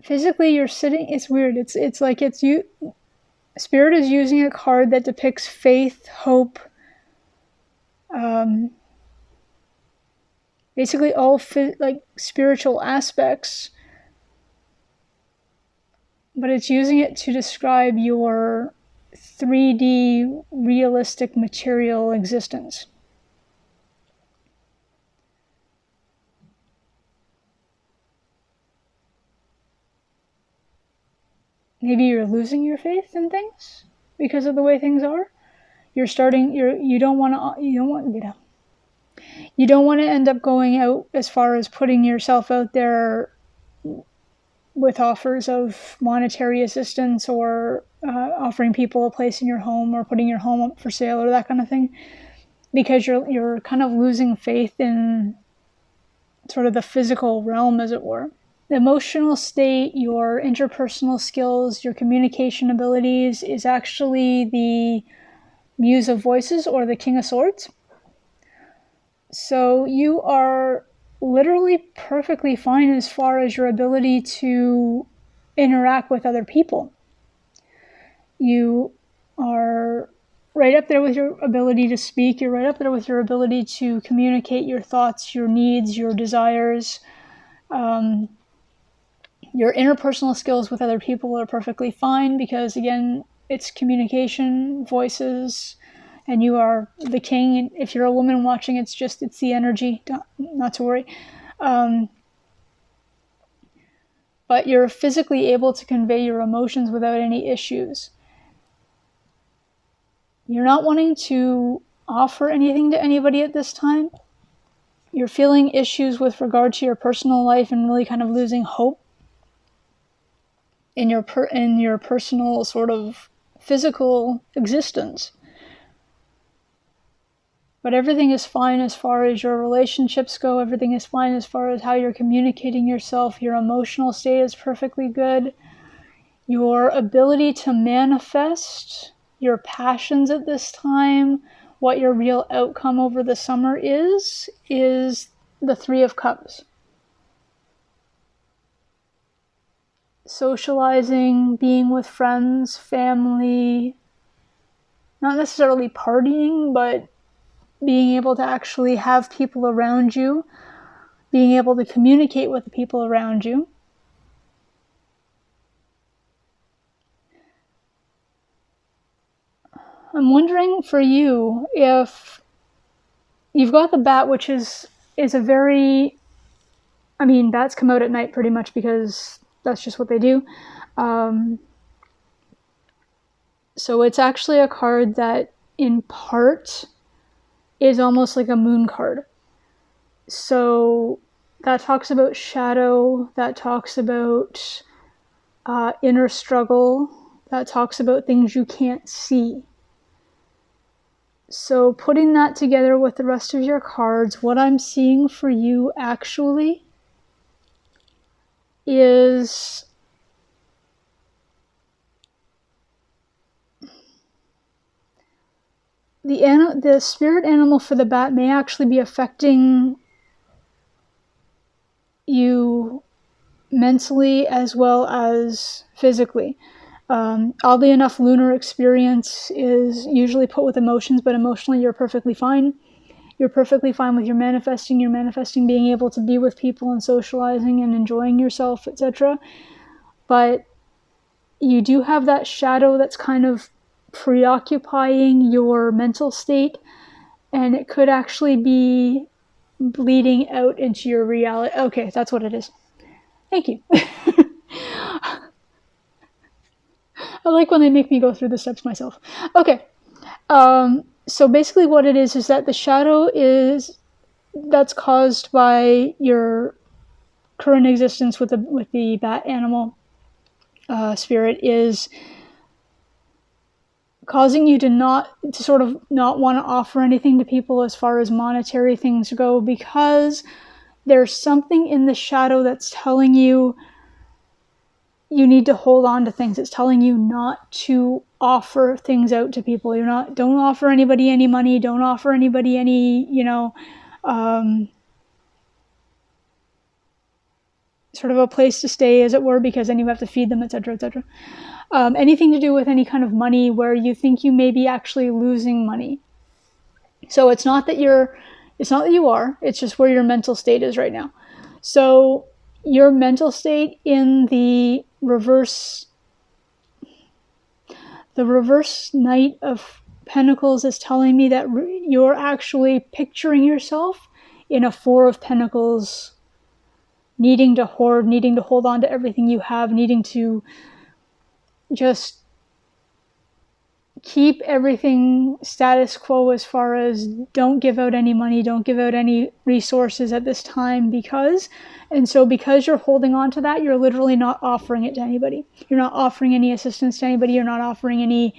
Speaker 1: Physically, you're sitting... It's weird. It's like it's you... Spirit is using a card that depicts faith, hope, basically all spiritual aspects, but it's using it to describe your 3D realistic material existence. Maybe you're losing your faith in things because of the way things are. You don't want to end up going out as far as putting yourself out there with offers of monetary assistance or offering people a place in your home or putting your home up for sale or that kind of thing, because you're kind of losing faith in sort of the physical realm, as it were. The emotional state, your interpersonal skills, your communication abilities is actually the Muse of Voices or the King of Swords. So you are literally perfectly fine as far as your ability to interact with other people. You are right up there with your ability to speak. You're right up there with your ability to communicate your thoughts, your needs, your desires. Your interpersonal skills with other people are perfectly fine because, again, it's communication, voices, and you are the king. If you're a woman watching, it's the energy, not to worry. But you're physically able to convey your emotions without any issues. You're not wanting to offer anything to anybody at this time. You're feeling issues with regard to your personal life and really kind of losing hope in your personal sort of physical existence. But everything is fine as far as your relationships go. Everything is fine as far as how you're communicating yourself. Your emotional state is perfectly good. Your ability to manifest your passions at this time, what your real outcome over the summer is the Three of Cups. Socializing, being with friends, family, not necessarily partying, but being able to actually have people around you, being able to communicate with the people around you. I'm wondering for you if you've got the bat, which is a very, bats come out at night pretty much because that's just what they do. So it's actually a card that in part is almost like a moon card. So that talks about shadow, that talks about inner struggle, that talks about things you can't see. So putting that together with the rest of your cards, what I'm seeing for you actually is the spirit animal for the bat may actually be affecting you mentally as well as physically. Oddly enough, lunar experience is usually put with emotions, but emotionally you're perfectly fine. You're perfectly fine with your manifesting. You're manifesting being able to be with people and socializing and enjoying yourself, etc. But you do have that shadow that's kind of preoccupying your mental state, and it could actually be bleeding out into your reality. Okay, that's what it is. Thank you. I like when they make me go through the steps myself. Okay. So basically what it is that the shadow that's caused by your current existence with the bat animal spirit is causing you to sort of not want to offer anything to people as far as monetary things go, because there's something in the shadow that's telling you need to hold on to things. It's telling you not to offer things out to people. Don't offer anybody any money. Don't offer anybody any, sort of a place to stay, as it were, because then you have to feed them, etc., etc. Anything to do with any kind of money where you think you may be actually losing money. So it's not that you are, it's just where your mental state is right now. So your mental state in the reverse Knight of Pentacles is telling me that you're actually picturing yourself in a Four of Pentacles, needing to hoard, needing to hold on to everything you have, needing to just keep everything status quo as far as don't give out any money, don't give out any resources at this time because you're holding on to that, you're literally not offering it to anybody. You're not offering any assistance to anybody. You're not offering any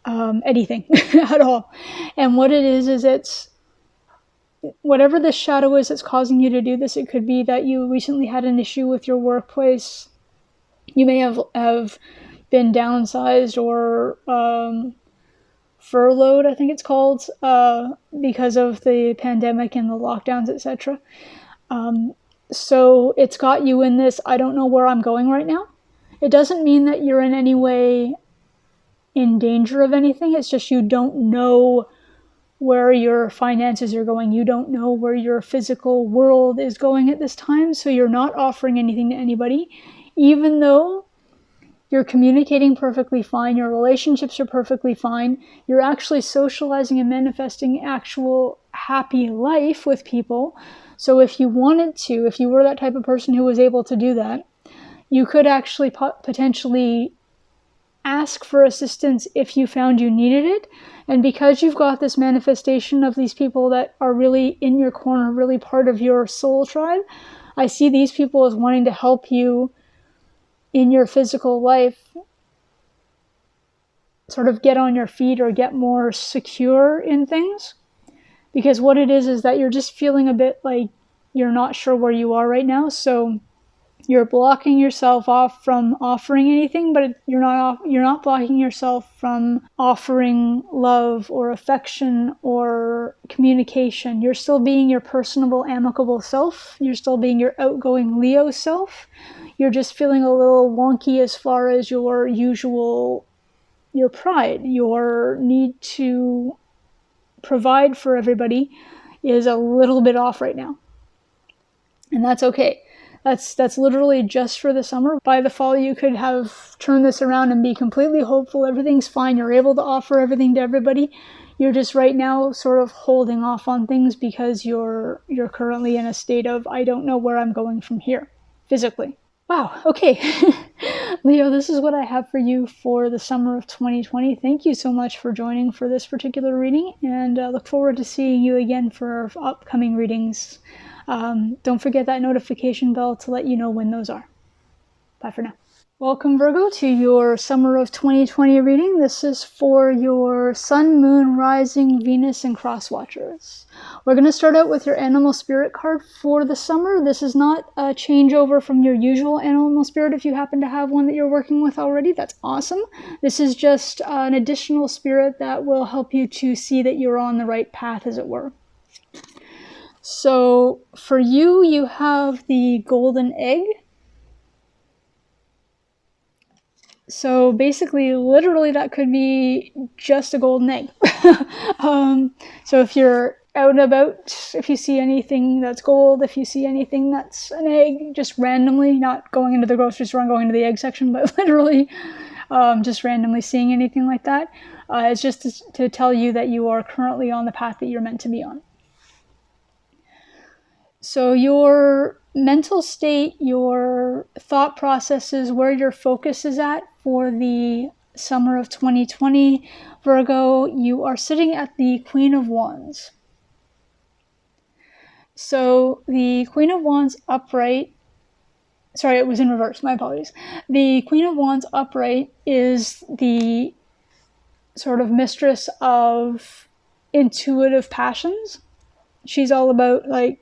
Speaker 1: anything at all. And what it is it's whatever this shadow is that's causing you to do this. It could be that you recently had an issue with your workplace. You may have been downsized or furloughed, I think it's called, because of the pandemic and the lockdowns, etc. So it's got you in this, I don't know where I'm going right now. It doesn't mean that you're in any way in danger of anything. It's just you don't know where your finances are going. You don't know where your physical world is going at this time. So you're not offering anything to anybody, even though you're communicating perfectly fine. Your relationships are perfectly fine. You're actually socializing and manifesting actual happy life with people. So if you wanted to, if you were that type of person who was able to do that, you could actually potentially ask for assistance if you found you needed it. And because you've got this manifestation of these people that are really in your corner, really part of your soul tribe, I see these people as wanting to help you in your physical life sort of get on your feet or get more secure in things. Because what it is that you're just feeling a bit like you're not sure where you are right now. So you're blocking yourself off from offering anything, but you're not blocking yourself from offering love or affection or communication. You're still being your personable, amicable self. You're still being your outgoing Leo self. You're just feeling a little wonky as far as your pride, your need to provide for everybody is a little bit off right now. And that's okay. That's literally just for the summer. By the fall, you could have turned this around and be completely hopeful. Everything's fine. You're able to offer everything to everybody. You're just right now sort of holding off on things because you're currently in a state of, I don't know where I'm going from here, physically. Wow, okay. Leo, this is what I have for you for the summer of 2020. Thank you so much for joining for this particular reading, and look forward to seeing you again for our upcoming readings. Don't forget that notification bell to let you know when those are. Bye for now. Welcome, Virgo, to your summer of 2020 reading. This is for your Sun, Moon, Rising, Venus, and Cross Watchers. We're going to start out with your Animal Spirit card for the summer. This is not a changeover from your usual Animal Spirit. If you happen to have one that you're working with already, that's awesome. This is just an additional spirit that will help you to see that you're on the right path, as it were. So for you, you have the golden egg. So basically, literally, that could be just a golden egg. So if you're out and about, if you see anything that's gold, if you see anything that's an egg, just randomly, not going into the grocery store and going to the egg section, but literally just randomly seeing anything like that, it's just to tell you that you are currently on the path that you're meant to be on. So your mental state, your thought processes, where your focus is at for the summer of 2020, Virgo, you are sitting at the Queen of Wands. So the Queen of Wands upright, sorry, it was in reverse, my apologies. The Queen of Wands upright is the sort of mistress of intuitive passions. She's all about like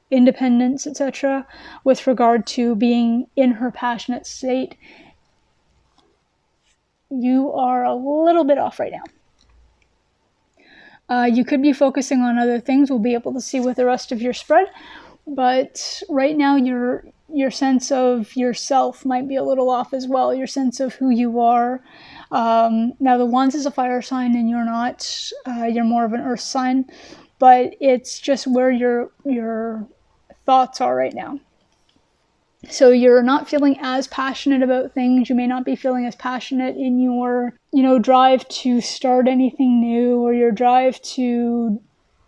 Speaker 1: independence, etc., with regard to being in her passionate state. You are a little bit off right now. You could be focusing on other things. We'll be able to see with the rest of your spread, but right now your sense of yourself might be a little off as well. Your sense of who you are. Now the Wands is a fire sign and you're not. You're more of an earth sign, but it's just where your thoughts are right now. So you're not feeling as passionate about things. You may not be feeling as passionate in your, drive to start anything new, or your drive to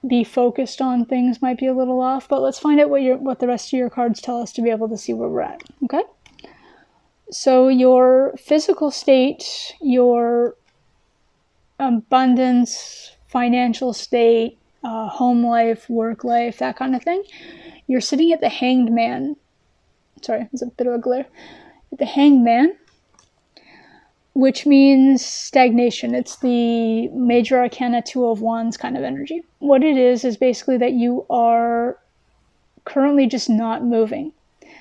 Speaker 1: be focused on things might be a little off. But let's find out what the rest of your cards tell us to be able to see where we're at. Okay? So your physical state, your abundance, financial state, home life, work life, that kind of thing. You're sitting at the Hanged Man. Sorry, there's a bit of a glare. At the Hanged Man, which means stagnation. It's the Major Arcana 2 of Wands kind of energy. What it is basically that you are currently just not moving.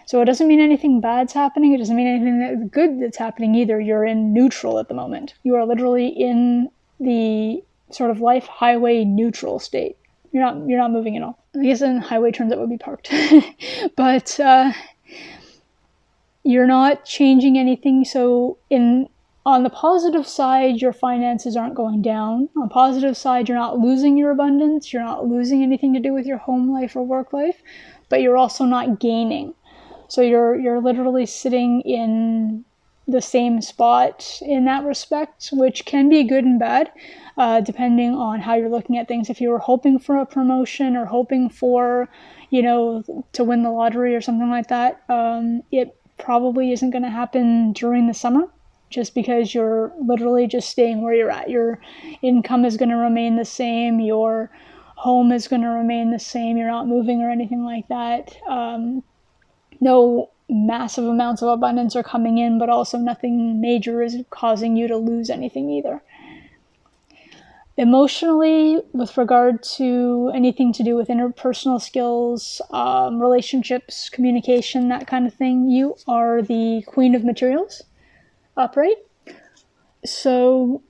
Speaker 1: So it doesn't mean anything bad's happening. It doesn't mean anything good that's happening either. You're in neutral at the moment. You are literally in the sort of life highway neutral state. You're not moving at all. I guess in highway terms that would be parked. But you're not changing anything. So on the positive side, your finances aren't going down. On the positive side, you're not losing your abundance. You're not losing anything to do with your home life or work life, but you're also not gaining. So you're literally sitting in the same spot in that respect, which can be good and bad, depending on how you're looking at things. If you were hoping for a promotion or hoping for, to win the lottery or something like that, it probably isn't going to happen during the summer, just because you're literally just staying where you're at. Your income is going to remain the same. Your home is going to remain the same. You're not moving or anything like that. No massive amounts of abundance are coming in, but also nothing major is causing you to lose anything either. Emotionally, with regard to anything to do with interpersonal skills, relationships, communication, that kind of thing, you are the Queen of Materials upright. So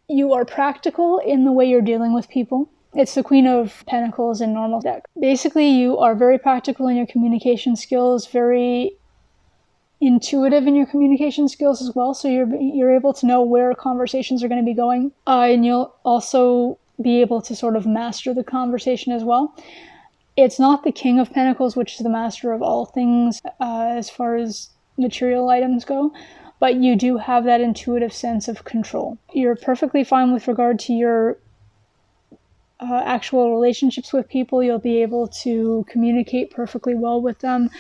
Speaker 1: you are practical in the way you're dealing with people. It's the Queen of Pentacles in normal deck. Basically, you are very practical in your communication skills, very intuitive in your communication skills as well. So you're able to know where conversations are going to be going. And you'll also be able to sort of master the conversation as well. It's not the King of Pentacles, which is the master of all things as far as material items go, but you do have that intuitive sense of control. You're perfectly fine with regard to your actual relationships with people. You'll be able to communicate perfectly well with them.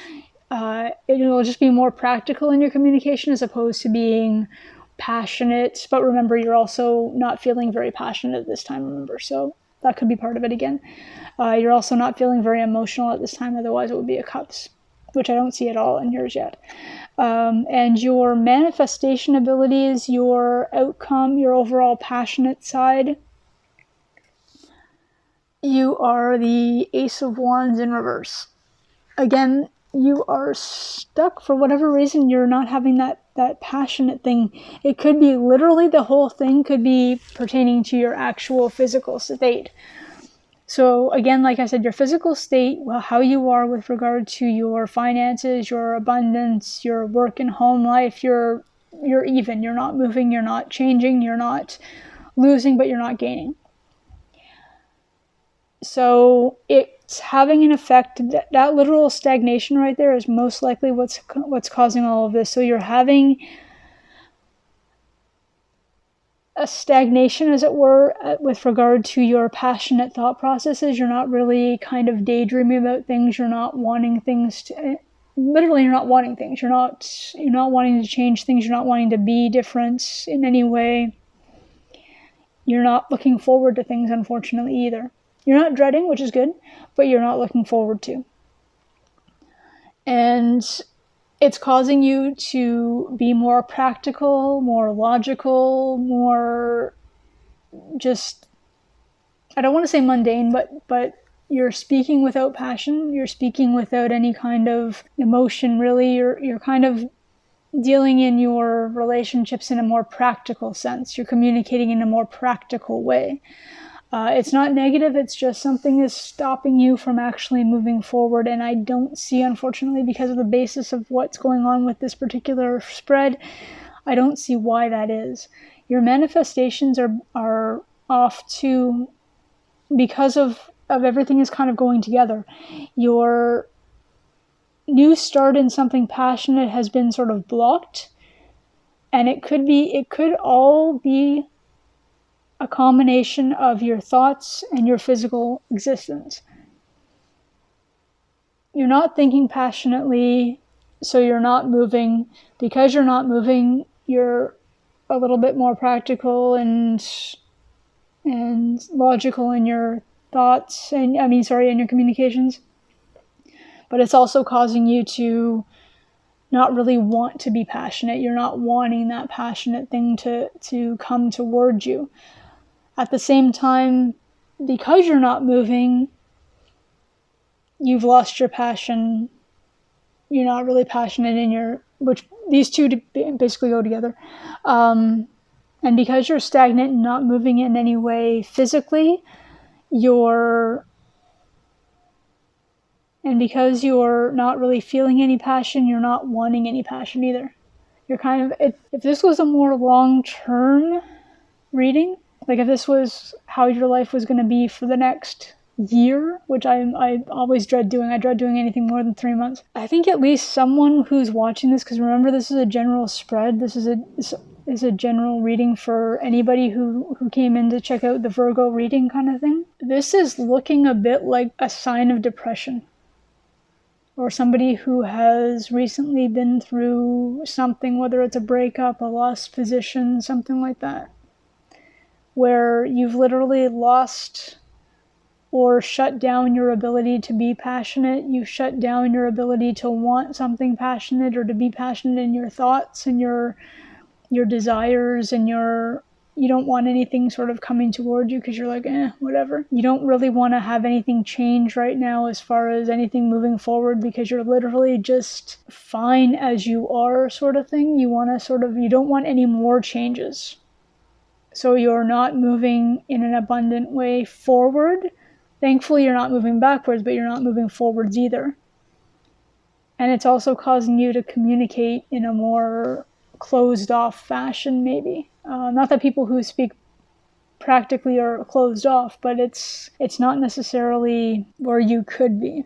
Speaker 1: It will just be more practical in your communication as opposed to being passionate. But remember, you're also not feeling very passionate at this time, remember, so that could be part of it again. You're also not feeling very emotional at this time, otherwise it would be a Cups, which I don't see at all in yours yet. And your manifestation abilities, your outcome, your overall passionate side, you are the Ace of Wands in reverse. Again, you are stuck for whatever reason. You're not having that passionate thing. It could be literally the whole thing could be pertaining to your actual physical state. So again, like I said, your physical state, well, how you are with regard to your finances, your abundance, your work and home life, you're even. You're not moving, you're not changing, you're not losing, but you're not gaining. So it's having an effect. That literal stagnation right there is most likely what's causing all of this. So you're having a stagnation, as it were, with regard to your passionate thought processes. You're not really kind of daydreaming about things. You're not wanting things to, literally you're not wanting things. You're not wanting to change things. You're not wanting to be different in any way. You're not looking forward to things, unfortunately, either. You're not dreading, which is good, but you're not looking forward to. And it's causing you to be more practical, more logical, more just, I don't want to say mundane, but you're speaking without passion. You're speaking without any kind of emotion, really. You're kind of dealing in your relationships in a more practical sense. You're communicating in a more practical way. It's not negative, it's just something is stopping you from actually moving forward, and I don't see, unfortunately, because of the basis of what's going on with this particular spread, I don't see why that is. Your manifestations are off too, because of everything is kind of going together. Your new start in something passionate has been sort of blocked, and it could all be a combination of your thoughts and your physical existence. You're not thinking passionately, so you're not moving. Because you're not moving, you're a little bit more practical and logical in your thoughts and in your communications. But it's also causing you to not really want to be passionate. You're not wanting that passionate thing to come towards you. At the same time, because you're not moving, you've lost your passion. You're not really passionate which these two basically go together. And because you're stagnant and not moving in any way physically, and because you're not really feeling any passion, you're not wanting any passion either. You're kind of, if this was a more long-term reading, like if this was how your life was going to be for the next year, which I always dread doing. I dread doing anything more than 3 months. I think at least someone who's watching this, because remember, this is a general spread. This is a general reading for anybody who came in to check out the Virgo reading kind of thing. This is looking a bit like a sign of depression. Or somebody who has recently been through something, whether it's a breakup, a lost position, something like that, where you've literally lost or shut down your ability to be passionate. You shut down your ability to want something passionate or to be passionate in your thoughts and your desires, and you don't want anything sort of coming toward you because you're like, whatever. You don't really want to have anything change right now as far as anything moving forward because you're literally just fine as you are, sort of thing. You don't want any more changes. So you're not moving in an abundant way forward. Thankfully, you're not moving backwards, but you're not moving forwards either. And it's also causing you to communicate in a more closed off fashion, maybe. Not that people who speak practically are closed off, but it's not necessarily where you could be.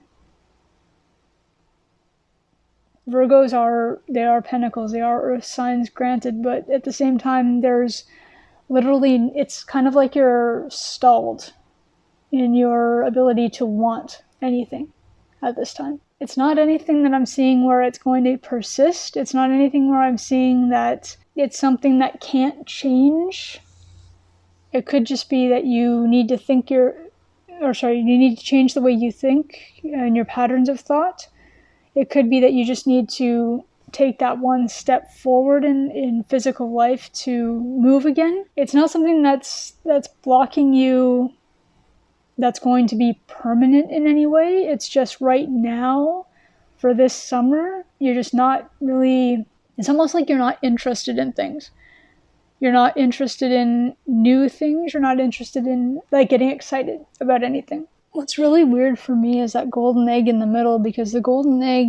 Speaker 1: Virgos are pentacles, they are earth signs, granted, but at the same time, there's literally, it's kind of like you're stalled in your ability to want anything at this time. It's not anything that I'm seeing where it's going to persist. It's not anything where I'm seeing that it's something that can't change. It could just be that you need to you need to change the way you think and your patterns of thought. It could be that you just need to take that one step forward in physical life to move again. It's not something that's blocking you, that's going to be permanent in any way. It's just right now, for this summer, you're just not really, it's almost like you're not interested in things. You're not interested in new things. You're not interested in getting excited about anything. What's really weird for me is that golden egg in the middle, because the golden egg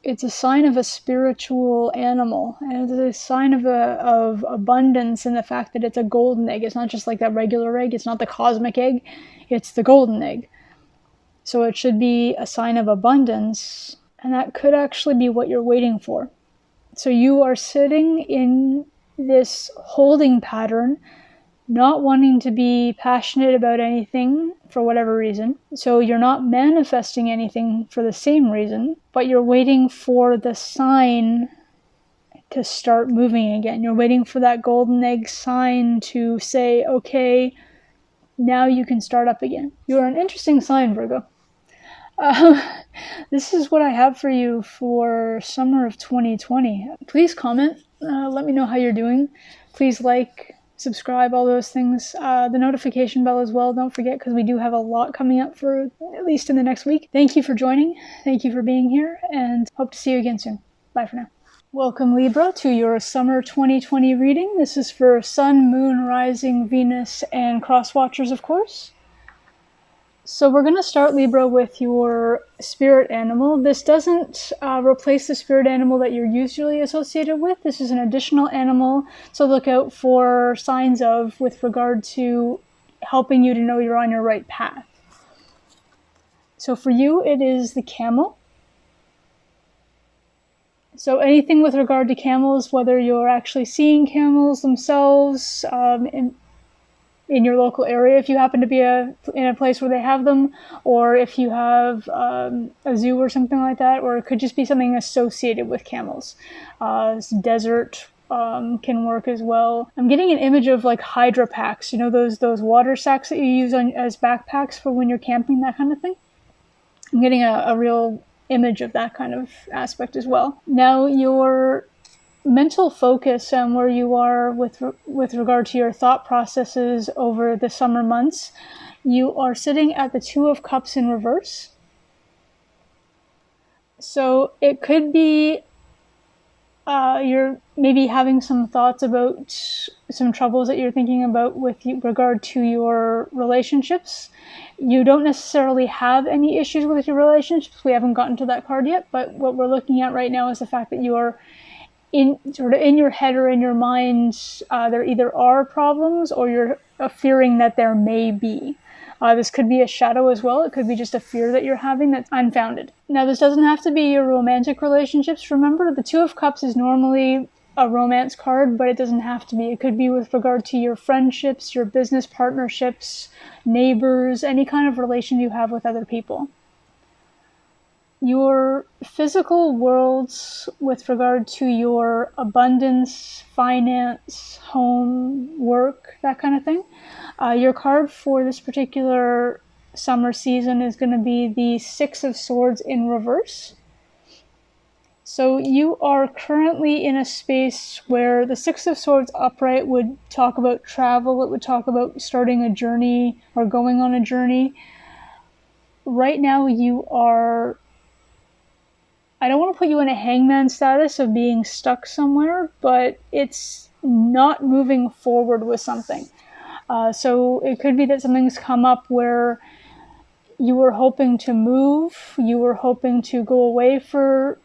Speaker 1: it's a sign of a spiritual animal, and it's a sign of abundance in the fact that it's a golden egg. It's not just like that regular egg. It's not the cosmic egg. It's the golden egg. So it should be a sign of abundance, and that could actually be what you're waiting for. So you are sitting in this holding pattern, not wanting to be passionate about anything for whatever reason. So you're not manifesting anything for the same reason, but you're waiting for the sign to start moving again. You're waiting for that golden egg sign to say, okay, now you can start up again. You're an interesting sign, Virgo. This is what I have for you for summer of 2020. Please comment. Let me know how you're doing. Please like, subscribe, all those things. The notification bell as well, don't forget, because we do have a lot coming up for at least in the next week. Thank you for joining. Thank you for being here, and hope to see you again soon. Bye for now. Welcome, Libra, to your summer 2020 reading. This is for Sun, Moon, Rising, Venus, and Cross Watchers, of course. So we're going to start, Libra, with your spirit animal. This doesn't replace the spirit animal that you're usually associated with. This is an additional animal to look out for signs of with regard to helping you to know you're on your right path. So for you, it is the camel. So anything with regard to camels, whether you're actually seeing camels themselves in your local area, if you happen to be in a place where they have them, or if you have a zoo or something like that, or it could just be something associated with camels. Desert, can work as well. I'm getting an image of like Hydra packs, you know, those water sacks that you use as backpacks for when you're camping, that kind of thing. I'm getting a real image of that kind of aspect as well. Now, your mental focus and where you are with regard to your thought processes over the summer months, you are sitting at the Two of Cups in reverse. So it could be you're maybe having some thoughts about some troubles that you're thinking about with regard to your relationships. You don't necessarily have any issues with your relationships. We haven't gotten to that card yet, but what we're looking at right now is the fact that you are in your head or in your mind, there either are problems or you're fearing that there may be. This could be a shadow as well. It could be just a fear that you're having that's unfounded. Now, this doesn't have to be your romantic relationships. Remember, the Two of Cups is normally a romance card, but it doesn't have to be. It could be with regard to your friendships, your business partnerships, neighbors, any kind of relation you have with other people. Your physical worlds with regard to your abundance, finance, home, work, that kind of thing. Your card for this particular summer season is going to be the Six of Swords in reverse. So you are currently in a space where the Six of Swords upright would talk about travel. It would talk about starting a journey or going on a journey. Right now you are, I don't want to put you in a hangman status of being stuck somewhere, but it's not moving forward with something. So it could be that something's come up where you were hoping to move, you were hoping to go away for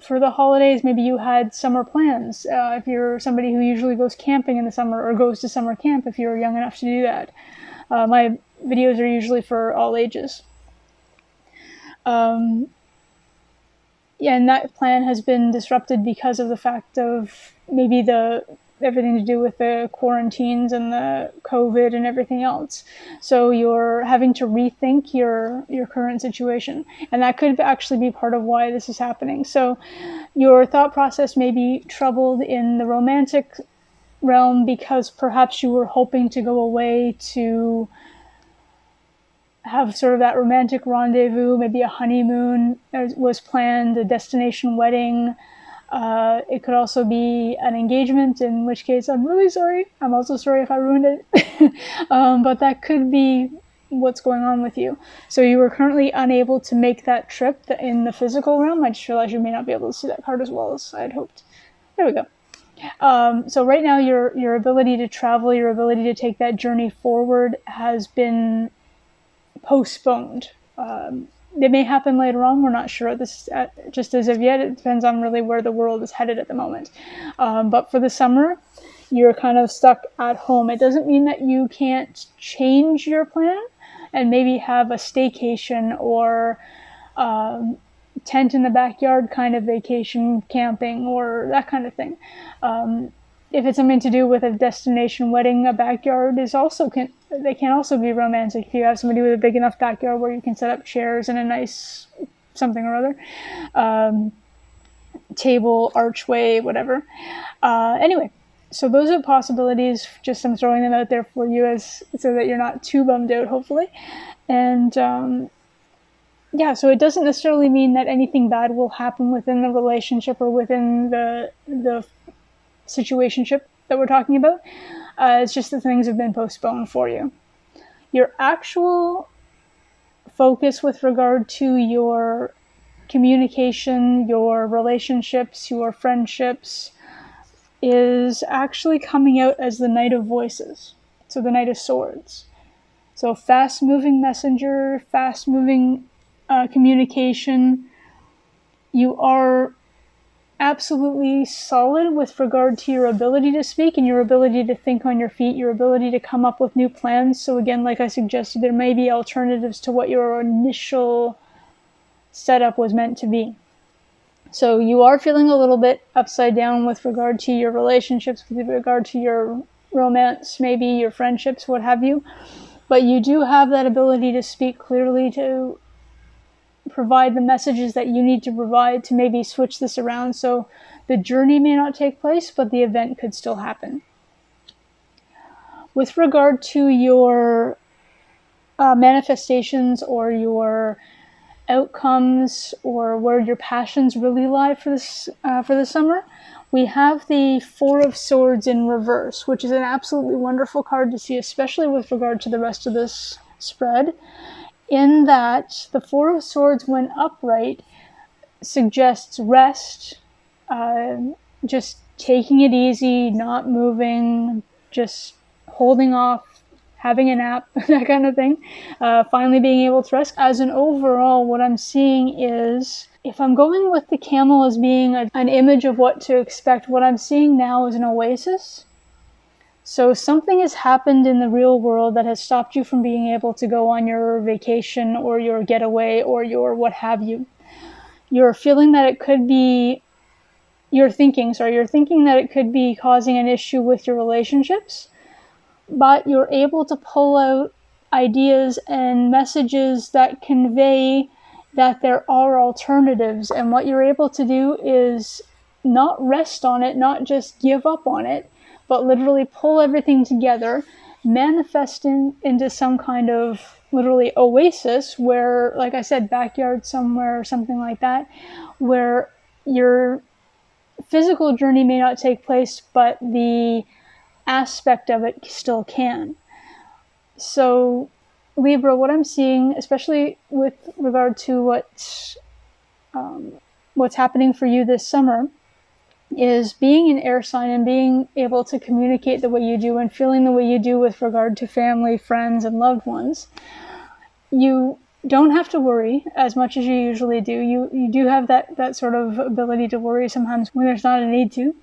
Speaker 1: the holidays. Maybe you had summer plans. If you're somebody who usually goes camping in the summer or goes to summer camp, if you're young enough to do that. My videos are usually for all ages. Yeah, and that plan has been disrupted because of the fact of maybe everything to do with the quarantines and the COVID and everything else. So you're having to rethink your current situation. And that could actually be part of why this is happening. So your thought process may be troubled in the romantic realm because perhaps you were hoping to go away to have sort of that romantic rendezvous, maybe a honeymoon was planned, a destination wedding. It could also be an engagement, in which case I'm really sorry. I'm also sorry if I ruined it. But that could be what's going on with you. So you were currently unable to make that trip in the physical realm. I just realized you may not be able to see that card as well as I had hoped. There we go. So right now your ability to travel, your ability to take that journey forward has been postponed. It may happen later on. We're not sure. This just as of yet. It depends on really where the world is headed at the moment. But for the summer, you're kind of stuck at home. It doesn't mean that you can't change your plan and maybe have a staycation or tent in the backyard kind of vacation, camping, or that kind of thing. If it's something to do with a destination wedding, a backyard is also can also be romantic. If you have somebody with a big enough backyard where you can set up chairs and a nice something or other, table, archway, whatever. Anyway, so those are possibilities. Just I'm throwing them out there for you so that you're not too bummed out, hopefully. And yeah, so it doesn't necessarily mean that anything bad will happen within the relationship or within the situationship that we're talking about. It's just that things have been postponed for you. Your actual focus with regard to your communication, your relationships, your friendships is actually coming out as the Knight of Voices. So the Knight of Swords. So fast-moving messenger, fast-moving communication. You are absolutely solid with regard to your ability to speak and your ability to think on your feet, your ability to come up with new plans. So again, like I suggested, there may be alternatives to what your initial setup was meant to be. So you are feeling a little bit upside down with regard to your relationships, with regard to your romance, maybe your friendships, what have you. But you do have that ability to speak clearly, to provide the messages that you need to provide to maybe switch this around. So The journey may not take place, but the event could still happen. With regard to your manifestations or your outcomes or where your passions really lie for the summer, we have the Four of Swords in reverse, which is an absolutely wonderful card to see, especially with regard to the rest of this spread, in that the Four of Swords, when upright, suggests rest, just taking it easy, not moving, just holding off, having a nap, that kind of thing, finally being able to rest. As an overall, what I'm seeing is, if I'm going with the camel as being an image of what to expect, what I'm seeing now is an oasis. So something has happened in the real world that has stopped you from being able to go on your vacation or your getaway or your what have you. You're feeling that it could be, you're thinking that it could be causing an issue with your relationships, but you're able to pull out ideas and messages that convey that there are alternatives. And what you're able to do is not rest on it, not just give up on it, but literally pull everything together, manifest into some kind of literally oasis where, like I said, backyard somewhere or something like that, where your physical journey may not take place, but the aspect of it still can. So Libra, what I'm seeing, especially with regard to what's happening for you this summer, is being an air sign and being able to communicate the way you do and feeling the way you do with regard to family, friends, and loved ones. You don't have to worry as much as you usually do. You do have that sort of ability to worry sometimes when there's not a need to.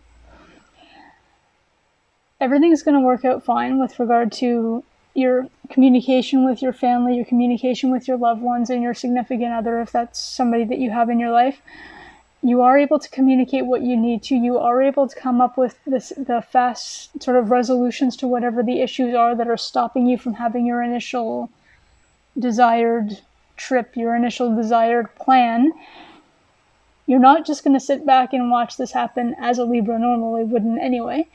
Speaker 1: Everything's going to work out fine with regard to your communication with your family, your communication with your loved ones, and your significant other, if that's somebody that you have in your life. You are able to communicate what you need to. You are able to come up with the fast sort of resolutions to whatever the issues are that are stopping you from having your initial desired trip, your initial desired plan. You're not just going to sit back and watch this happen, as a Libra normally wouldn't anyway.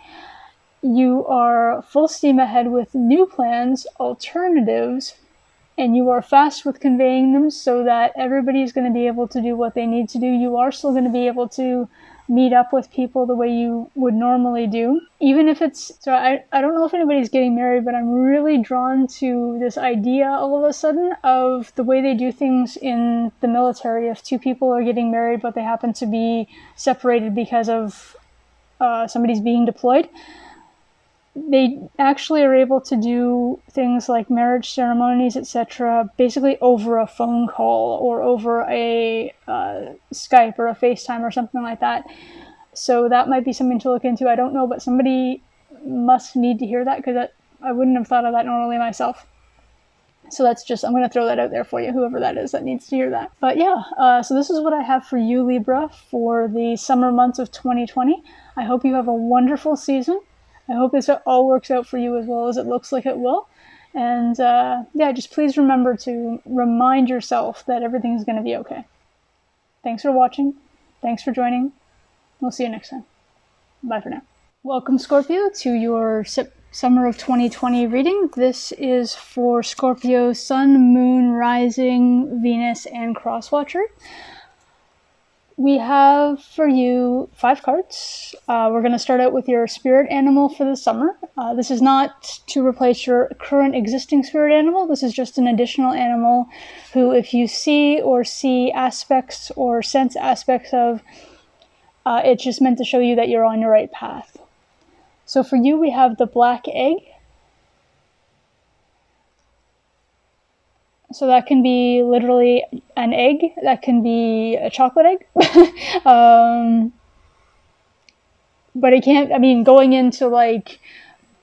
Speaker 1: You are full steam ahead with new plans, alternatives, and you are fast with conveying them so that everybody's going to be able to do what they need to do. You are still going to be able to meet up with people the way you would normally do. Even if it's, so I don't know if anybody's getting married, but I'm really drawn to this idea all of a sudden of the way they do things in the military. If two people are getting married, but they happen to be separated because of somebody's being deployed, they actually are able to do things like marriage ceremonies, etc., basically over a phone call or over a Skype or a FaceTime or something like that. So that might be something to look into. I don't know, but somebody must need to hear that, because I wouldn't have thought of that normally myself. So that's just, I'm going to throw that out there for you, whoever that is that needs to hear that. But yeah, so this is what I have for you, Libra, for the summer months of 2020. I hope you have a wonderful season. I hope this all works out for you as well as it looks like it will. And yeah, just please remember to remind yourself that everything's going to be okay. Thanks for watching. Thanks for joining. We'll see you next time. Bye for now. Welcome, Scorpio, to your summer of 2020 reading. This is for Scorpio, Sun, Moon, Rising, Venus, and Crosswatcher. We have for you 5 cards. We're going to start out with your spirit animal for the summer. This is not to replace your current existing spirit animal. This is just an additional animal who, if you see aspects or sense aspects of, it's just meant to show you that you're on your right path. So for you, we have the black egg. So that can be literally an egg. That can be a chocolate egg. But it can't, I mean, going into like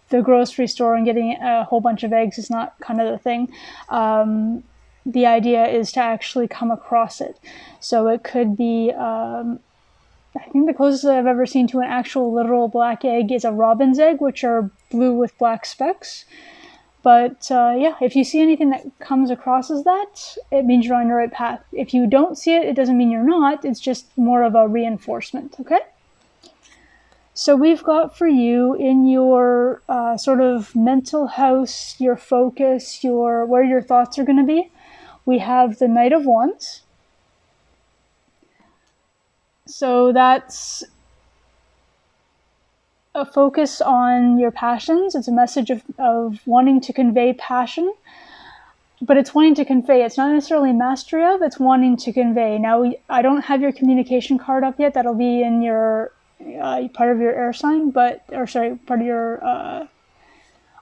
Speaker 1: the grocery store and getting a whole bunch of eggs is not kind of the thing. The idea is to actually come across it. So it could be, I think the closest I've ever seen to an actual literal black egg is a robin's egg, which are blue with black specks. But yeah, if you see anything that comes across as that, it means you're on the right path. If you don't see it, it doesn't mean you're not. It's just more of a reinforcement, okay? So we've got for you in your sort of mental house, your focus, where your thoughts are going to be, we have the Knight of Wands. So that's a focus on your passions. It's a message of wanting to convey passion, but it's wanting to convey. It's not necessarily mastery of, it's wanting to convey. Now, I don't have your communication card up yet. That'll be in your part of your air sign, part of your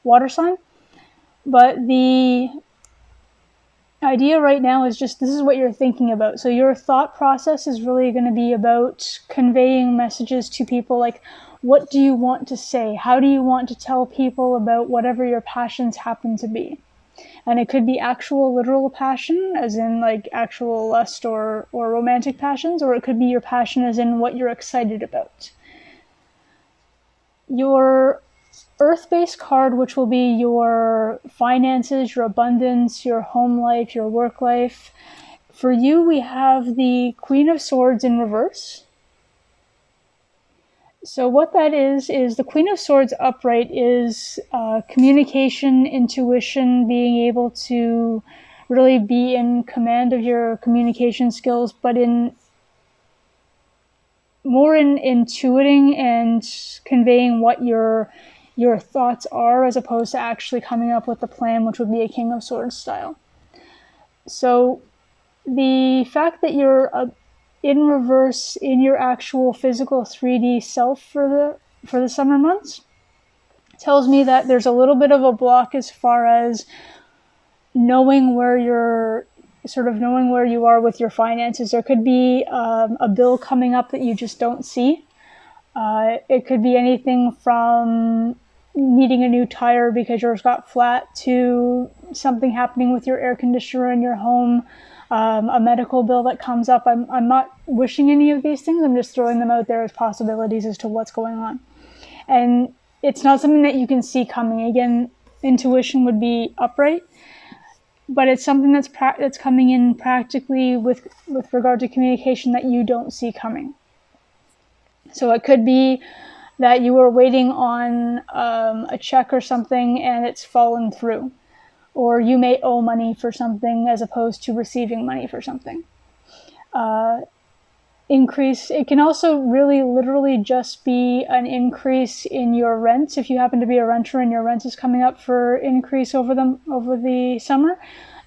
Speaker 1: water sign. But the idea right now is just, this is what you're thinking about. So your thought process is really going to be about conveying messages to people, like, what do you want to say? How do you want to tell people about whatever your passions happen to be? And it could be actual literal passion, as in like actual lust or romantic passions, or it could be your passion as in what you're excited about. Your Earth-based card, which will be your finances, your abundance, your home life, your work life. For you, we have the Queen of Swords in reverse. So what that is the Queen of Swords upright is communication, intuition, being able to really be in command of your communication skills, but more in intuiting and conveying what your thoughts are, as opposed to actually coming up with a plan, which would be a King of Swords style. So the fact that you're in reverse in your actual physical 3D self for the summer months tells me that there's a little bit of a block as far as knowing where you are with your finances. There could be a bill coming up that you just don't see. It could be anything from needing a new tire because yours got flat, to something happening with your air conditioner in your home, a medical bill that comes up. I'm not wishing any of these things. I'm just throwing them out there as possibilities as to what's going on. And it's not something that you can see coming. Again, intuition would be upright, but it's something that's coming in practically with regard to communication that you don't see coming. So it could be that you were waiting on a check or something and it's fallen through. Or you may owe money for something as opposed to receiving money for something. Increase. It can also really literally just be an increase in your rent. If you happen to be a renter and your rent is coming up for increase over the summer,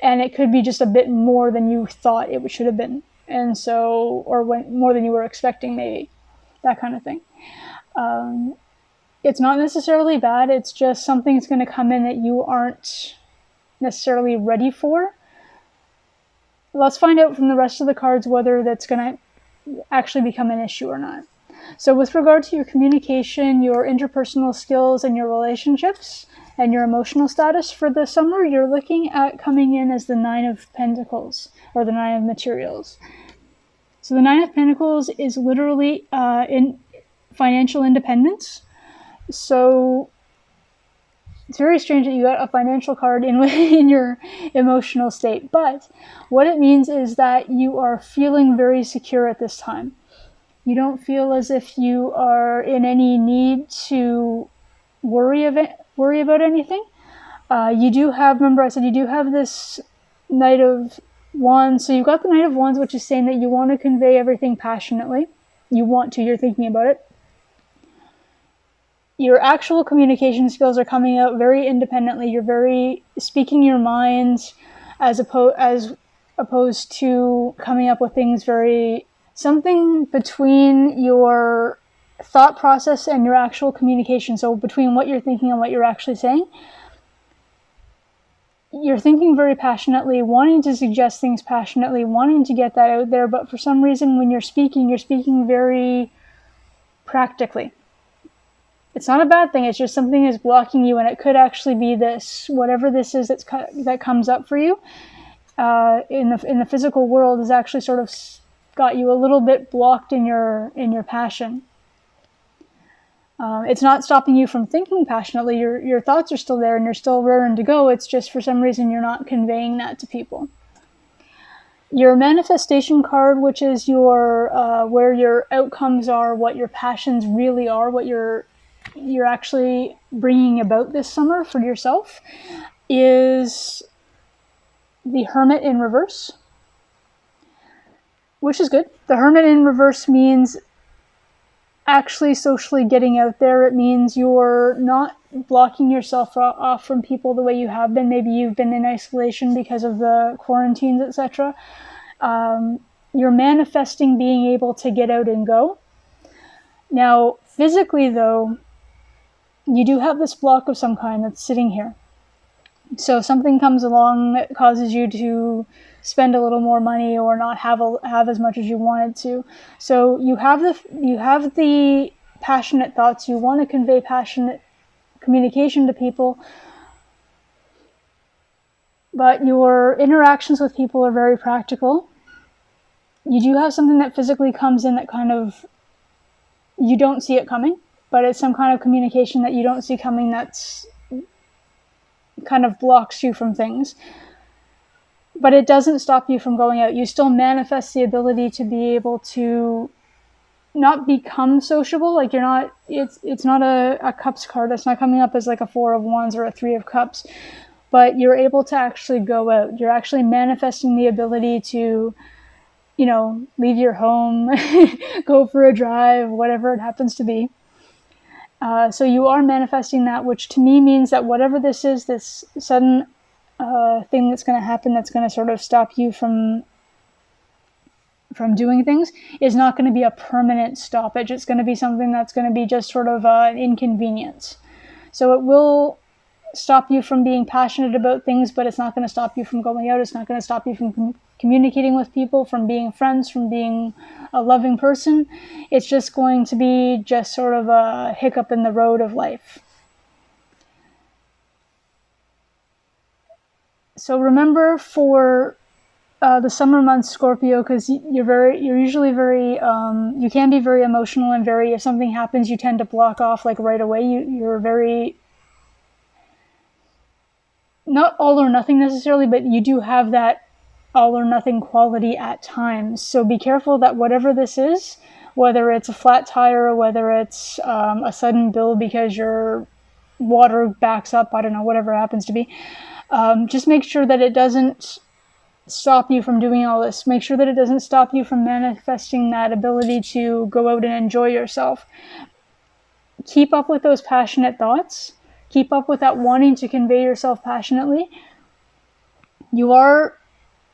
Speaker 1: and it could be just a bit more than you thought it should have been. And so, more than you were expecting, maybe. That kind of thing. It's not necessarily bad. It's just something that's going to come in that you aren't necessarily ready for. Let's find out from the rest of the cards whether that's going to actually become an issue or not. So with regard to your communication, your interpersonal skills, and your relationships, and your emotional status for the summer, you're looking at coming in as the Nine of Pentacles, or the Nine of Materials. So the Nine of Pentacles is literally in financial independence. So it's very strange that you got a financial card in your emotional state. But what it means is that you are feeling very secure at this time. You don't feel as if you are in any need to worry about anything. You do have, remember I said you do have this Knight of Wands. So you've got the Knight of Wands, which is saying that you want to convey everything passionately. You're thinking about it. Your actual communication skills are coming out very independently. You're very speaking your mind as opposed to coming up with things something between your thought process and your actual communication. So between what you're thinking and what you're actually saying. You're thinking very passionately, wanting to suggest things passionately, wanting to get that out there, but for some reason when you're speaking very practically. It's not a bad thing, it's just something is blocking you, and it could actually be this, whatever this is that comes up for you in the physical world is actually sort of got you a little bit blocked in your passion. It's not stopping you from thinking passionately. Your thoughts are still there and you're still raring to go. It's just for some reason you're not conveying that to people. Your manifestation card, which is your where your outcomes are, what your passions really are, what you're actually bringing about this summer for yourself, is the Hermit in reverse, which is good. The Hermit in reverse means actually socially getting out there. It means you're not blocking yourself off from people the way you have been. Maybe you've been in isolation because of the quarantines, etc. You're manifesting being able to get out and go. Now, physically, though, you do have this block of some kind that's sitting here. So something comes along that causes you to spend a little more money or not have as much as you wanted to. So you have the passionate thoughts. You want to convey passionate communication to people, but your interactions with people are very practical. You do have something that physically comes in that kind of, you don't see it coming, but it's some kind of communication that you don't see coming that's kind of blocks you from things. But it doesn't stop you from going out. You still manifest the ability to be able to not become sociable. Like you're not, it's not a cups card. That's not coming up as like a 4 of Wands or a 3 of Cups. But you're able to actually go out. You're actually manifesting the ability to, you know, leave your home, go for a drive, whatever it happens to be. So you are manifesting that, which to me means that whatever this is, this sudden thing that's going to happen, that's going to sort of stop you from doing things, is not going to be a permanent stoppage. It's going to be something that's going to be just sort of an inconvenience. So it will stop you from being passionate about things, but it's not going to stop you from going out. It's not going to stop you from communicating with people, from being friends, from being a loving person. It's just going to be just sort of a hiccup in the road of life. So remember, for the summer months, Scorpio, because you're usually very, you can be very emotional and very, if something happens, you tend to block off like right away. You're very, not all or nothing necessarily, but you do have that all or nothing quality at times. So be careful that whatever this is, whether it's a flat tire, whether it's a sudden bill because your water backs up, I don't know, whatever it happens to be, just make sure that it doesn't stop you from doing all this. Make sure that it doesn't stop you from manifesting that ability to go out and enjoy yourself. Keep up with those passionate thoughts. Keep up with that wanting to convey yourself passionately. You are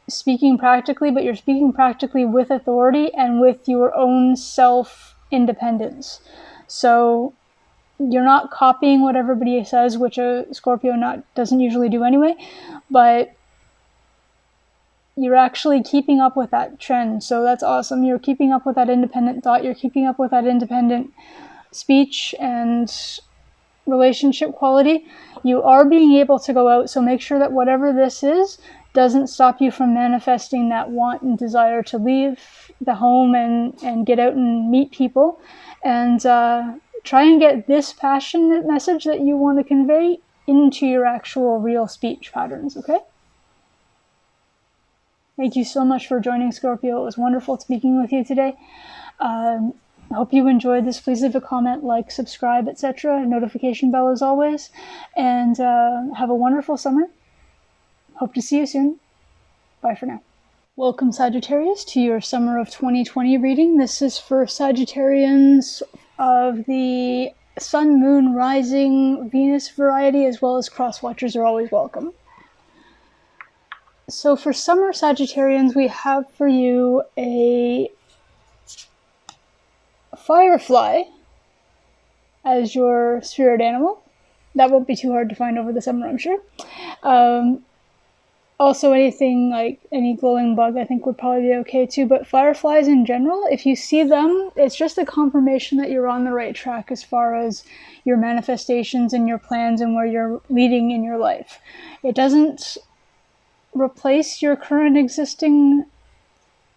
Speaker 1: speaking practically, but you're speaking practically with authority and with your own self-independence. So you're not copying what everybody says, which a Scorpio doesn't usually do anyway, but you're actually keeping up with that trend. So that's awesome. You're keeping up with that independent thought. You're keeping up with that independent speech and relationship quality. You are being able to go out, so make sure that whatever this is doesn't stop you from manifesting that want and desire to leave the home and get out and meet people, and try and get this passionate message that you want to convey into your actual real speech patterns, okay? Thank you so much for joining, Scorpio. It was wonderful speaking with you today. I hope you enjoyed this. Please leave a comment, like, subscribe, etc. Notification bell as always. And have a wonderful summer. Hope to see you soon. Bye for now. Welcome, Sagittarius, to your summer of 2020 reading. This is for Sagittarians of the Sun, Moon, Rising, Venus variety, as well as cross-watchers are always welcome. So for summer Sagittarians, we have for you a firefly as your spirit animal. That won't be too hard to find over the summer, I'm sure. Also, anything like any glowing bug, I think would probably be okay too. But fireflies in general, if you see them, it's just a confirmation that you're on the right track as far as your manifestations and your plans and where you're leading in your life. It doesn't replace your current existing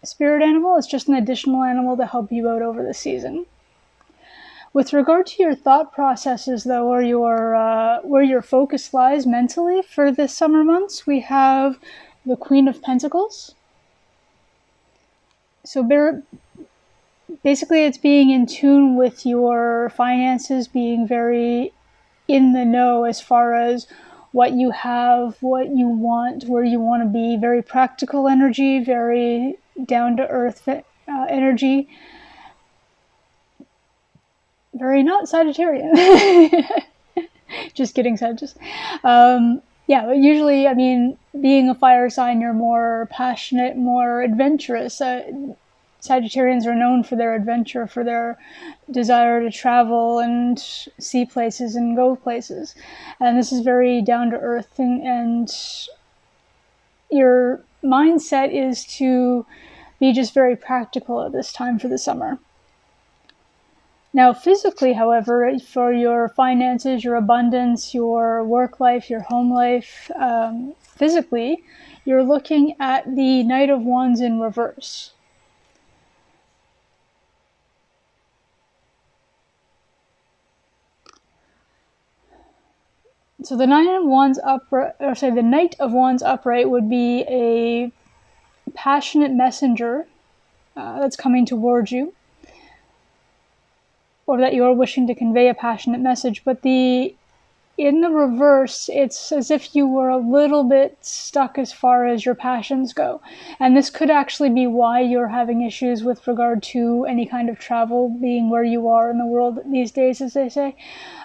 Speaker 1: spirit animal. It's just an additional animal to help you out over the season. With regard to your thought processes, though, or where your focus lies mentally for the summer months, we have the Queen of Pentacles, So basically it's being in tune with your finances, being very in the know as far as what you have, what you want, where you want to be. Very practical energy, very down-to-earth energy. Very not Sagittarian. Just kidding, Sagittarius. Yeah, but usually, I mean, being a fire sign, you're more passionate, more adventurous. Sagittarians are known for their adventure, for their desire to travel and see places and go places. And this is very down to earth, and your mindset is to be just very practical at this time for the summer. Now, physically, however, for your finances, your abundance, your work life, your home life, physically, you're looking at the Knight of Wands in reverse. So the Knight of Wands upright would be a passionate messenger that's coming towards you, or that you're wishing to convey a passionate message. But in the reverse, it's as if you were a little bit stuck as far as your passions go. And this could actually be why you're having issues with regard to any kind of travel, being where you are in the world these days, as they say.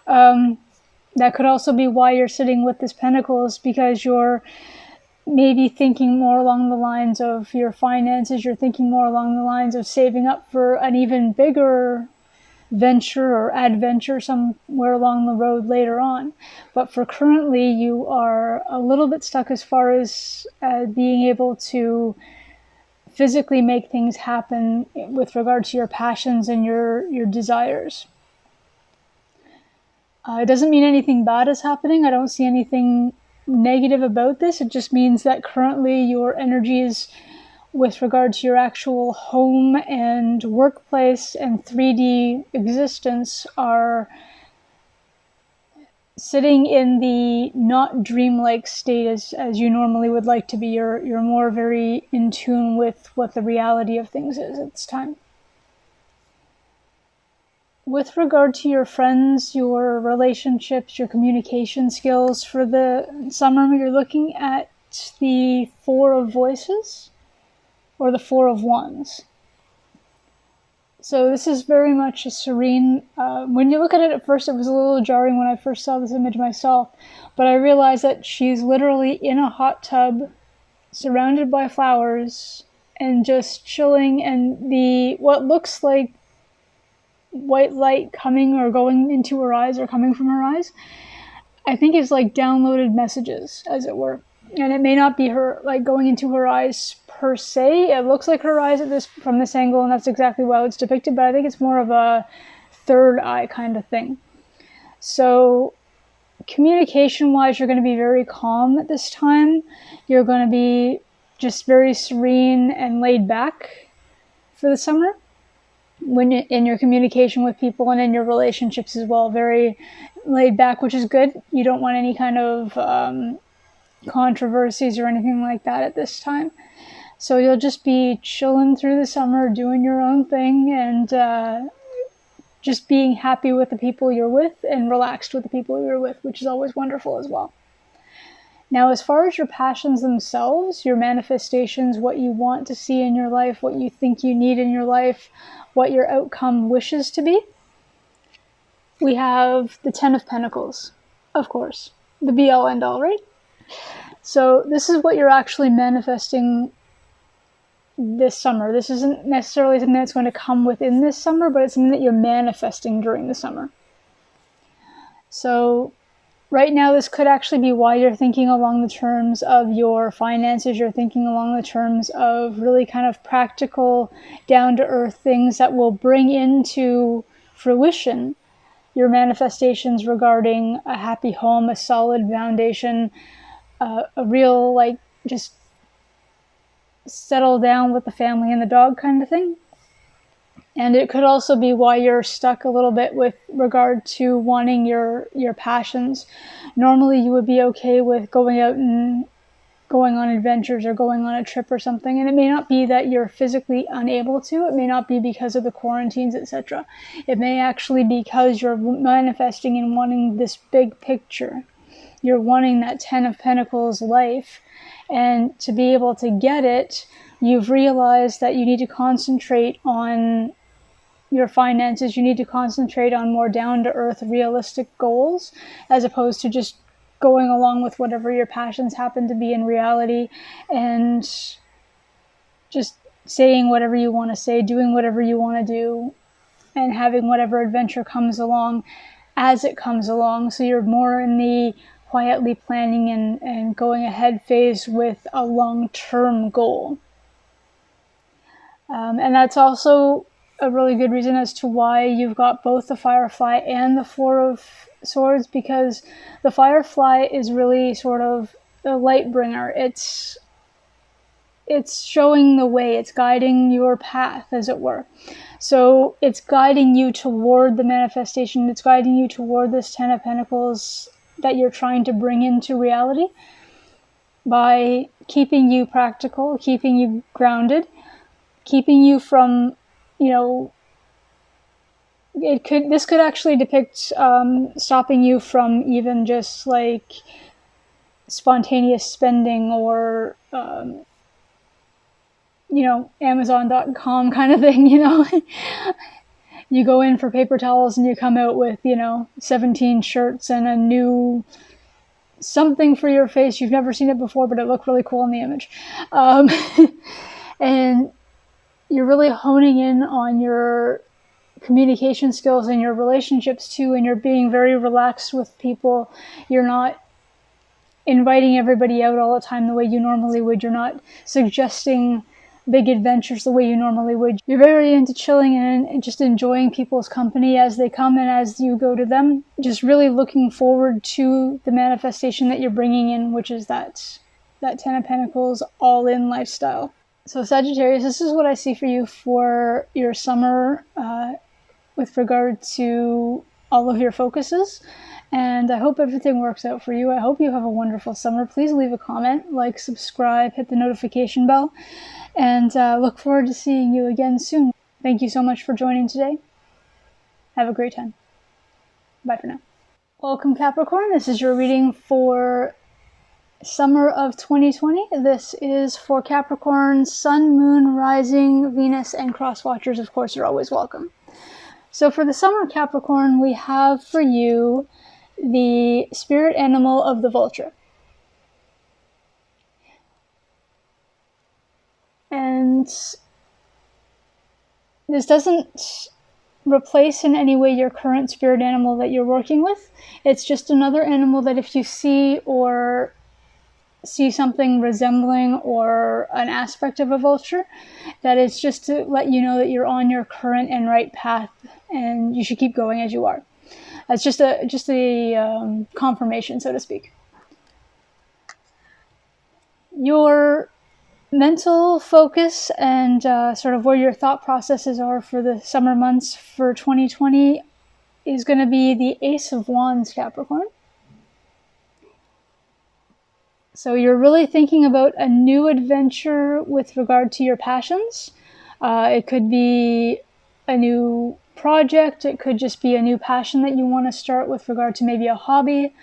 Speaker 1: That could also be why you're sitting with this Pentacles, because you're maybe thinking more along the lines of your finances. You're thinking more along the lines of saving up for an even bigger venture or adventure somewhere along the road later on. But for currently, you are a little bit stuck as far as being able to physically make things happen with regard to your passions and your desires. It doesn't mean anything bad is happening. I don't see anything negative about this. It just means that currently your energies with regard to your actual home and workplace and 3D existence are sitting in the not dreamlike state as you normally would like to be. You're more very in tune with what the reality of things is at this time. With regard to your friends, your relationships, your communication skills for the summer, you're looking at the Four of Voices or the Four of Wands. So this is very much a serene, when you look at it at first, it was a little jarring when I first saw this image myself, but I realized that she's literally in a hot tub, surrounded by flowers, and just chilling, and what looks like white light coming or going into her eyes or coming from her eyes, I think is like downloaded messages, as it were. And it may not be her like going into her eyes per se. It looks like her eyes from this angle, and that's exactly how it's depicted, but I think it's more of a third eye kind of thing. So communication wise, you're going to be very calm at this time. You're going to be just very serene and laid back for the summer when in your communication with people and in your relationships as well. Very laid back, which is good. You don't want any kind of controversies or anything like that at this time. So you'll just be chilling through the summer, doing your own thing, and just being happy with the people you're with and relaxed with the people you're with, which is always wonderful as well. Now, as far as your passions themselves, your manifestations, what you want to see in your life, what you think you need in your life, what your outcome wishes to be, we have the Ten of Pentacles, of course, the be-all, end-all, right? So this is what you're actually manifesting this summer. This isn't necessarily something that's going to come within this summer, but it's something that you're manifesting during the summer. So right now, this could actually be why you're thinking along the terms of your finances. You're thinking along the terms of really kind of practical, down-to-earth things that will bring into fruition your manifestations regarding a happy home, a solid foundation, a real, like, just settle down with the family and the dog kind of thing. And it could also be why you're stuck a little bit with regard to wanting your passions. Normally you would be okay with going out and going on adventures or going on a trip or something. And it may not be that you're physically unable to. It may not be because of the quarantines, etc. It may actually be because you're manifesting and wanting this big picture. You're wanting that 10 of Pentacles life. And to be able to get it, you've realized that you need to concentrate on your finances. You need to concentrate on more down-to-earth, realistic goals, as opposed to just going along with whatever your passions happen to be in reality, and just saying whatever you want to say, doing whatever you want to do, and having whatever adventure comes along as it comes along. So you're more in the quietly planning and going ahead phase with a long-term goal. And that's also a really good reason as to why you've got both the Firefly and the Four of Swords, because the Firefly is really sort of the light bringer. It's showing the way. It's guiding your path, as it were. So it's guiding you toward the manifestation. It's guiding you toward this 10 of Pentacles that you're trying to bring into reality by keeping you practical, keeping you grounded, keeping you from, this could actually depict stopping you from even just like spontaneous spending or Amazon.com kind of thing. You go in for paper towels and you come out with 17 shirts and a new something for your face. You've never seen it before, but it looked really cool in the image. And you're really honing in on your communication skills and your relationships too, and you're being very relaxed with people. You're not inviting everybody out all the time the way you normally would. You're not suggesting big adventures the way you normally would. You're very into chilling and just enjoying people's company as they come and as you go to them. Just really looking forward to the manifestation that you're bringing in, which is that 10 of Pentacles all-in lifestyle. So Sagittarius, this is what I see for you for your summer with regard to all of your focuses. And I hope everything works out for you. I hope you have a wonderful summer. Please leave a comment, like, subscribe, hit the notification bell, and look forward to seeing you again soon. Thank you so much for joining today. Have a great time. Bye for now. Welcome, Capricorn. This is your reading for summer of 2020. This is for Capricorn, Sun, Moon, Rising, Venus, and cross watchers. Of course, you're always welcome. So for the summer Capricorn, we have for you the spirit animal of the vulture. And this doesn't replace in any way your current spirit animal that you're working with. It's just another animal that if you see something resembling or an aspect of a vulture, that it's just to let you know that you're on your current and right path and you should keep going as you are. It's just a confirmation, so to speak. Your mental focus and sort of where your thought processes are for the summer months for 2020 is going to be the Ace of Wands, Capricorn. So you're really thinking about a new adventure with regard to your passions. It could be a new project. It could just be a new passion that you want to start with regard to maybe a hobby.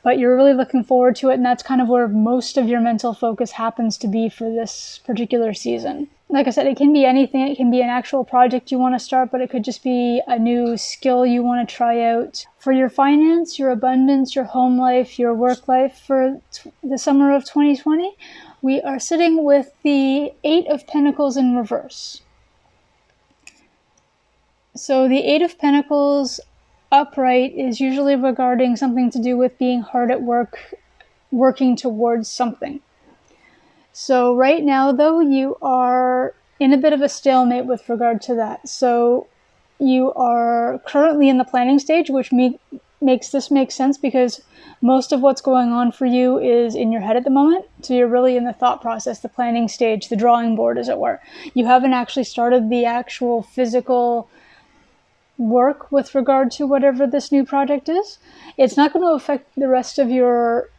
Speaker 1: But you're really looking forward to it, and that's kind of where most of your mental focus happens to be for this particular season. Like I said, it can be anything. It can be an actual project you want to start, but it could just be a new skill you want to try out. For your finance, your abundance, your home life, your work life for the summer of 2020, we are sitting with the 8 of Pentacles in reverse. So the 8 of Pentacles upright is usually regarding something to do with being hard at work, working towards something. So right now, though, you are in a bit of a stalemate with regard to that. So you are currently in the planning stage, which makes this make sense because most of what's going on for you is in your head at the moment. So you're really in the thought process, the planning stage, the drawing board, as it were. You haven't actually started the actual physical work with regard to whatever this new project is. It's not going to affect the rest of your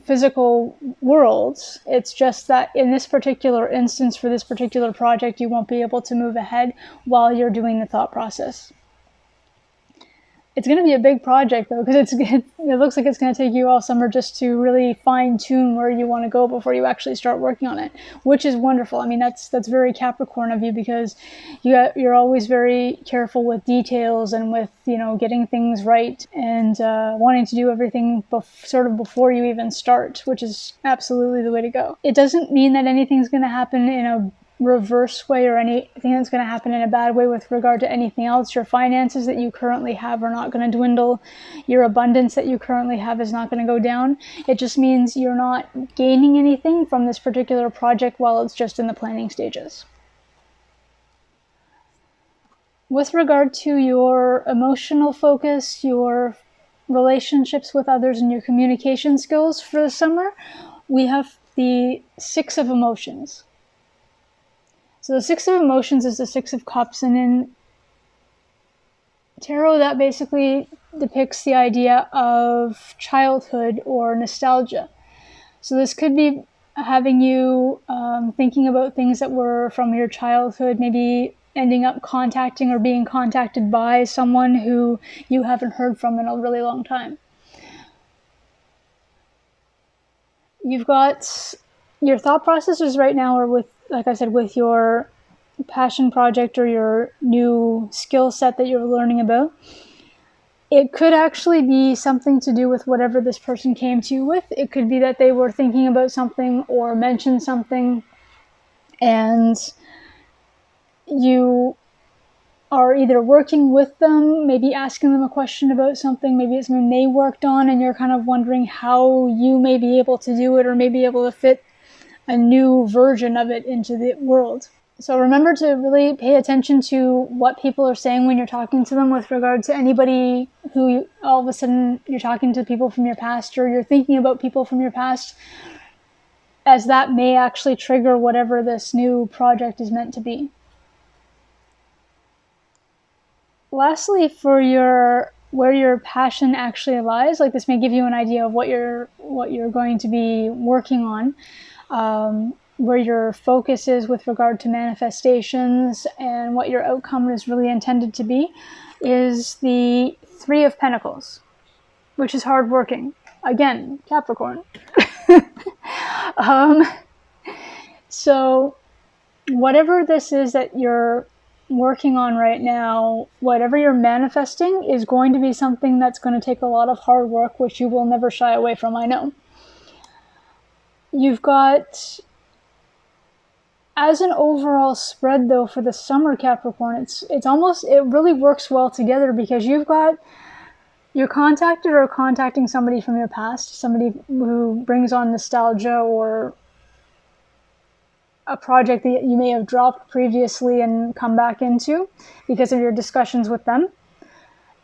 Speaker 1: physical world. It's just that in this particular instance, for this particular project, you won't be able to move ahead while you're doing the thought process. It's going to be a big project, though, because it looks like it's going to take you all summer just to really fine-tune where you want to go before you actually start working on it, which is wonderful. I mean, that's very Capricorn of you, because you're always very careful with details and with, getting things right and wanting to do everything sort of before you even start, which is absolutely the way to go. It doesn't mean that anything's going to happen in a reverse way or anything that's going to happen in a bad way with regard to anything else. Your finances that you currently have are not going to dwindle. Your abundance that you currently have is not going to go down. It just means you're not gaining anything from this particular project while it's just in the planning stages. With regard to your emotional focus, your relationships with others, and your communication skills for the summer, we have the Six of Emotions. So the Six of Emotions is the Six of Cups, and in tarot that basically depicts the idea of childhood or nostalgia. So this could be having you thinking about things that were from your childhood, maybe ending up contacting or being contacted by someone who you haven't heard from in a really long time. You've got your thought processes right now are with, like I said, with your passion project or your new skill set that you're learning about. It could actually be something to do with whatever this person came to you with. It could be that they were thinking about something or mentioned something, and you are either working with them, maybe asking them a question about something, maybe it's something they worked on, and you're kind of wondering how you may be able to do it or may be able to fit a new version of it into the world. So remember to really pay attention to what people are saying when you're talking to them with regard to anybody who all of a sudden you're talking to people from your past, or you're thinking about people from your past, as that may actually trigger whatever this new project is meant to be. Lastly, for where your passion actually lies, like this may give you an idea of what you're going to be working on. Where your focus is with regard to manifestations and what your outcome is really intended to be, is the Three of Pentacles, which is hardworking. Again, Capricorn. So whatever this is that you're working on right now, whatever you're manifesting is going to be something that's going to take a lot of hard work, which you will never shy away from, I know. You've got, as an overall spread though for the summer, Capricorn, it really works well together, because you're contacted or contacting somebody from your past, somebody who brings on nostalgia or a project that you may have dropped previously and come back into because of your discussions with them.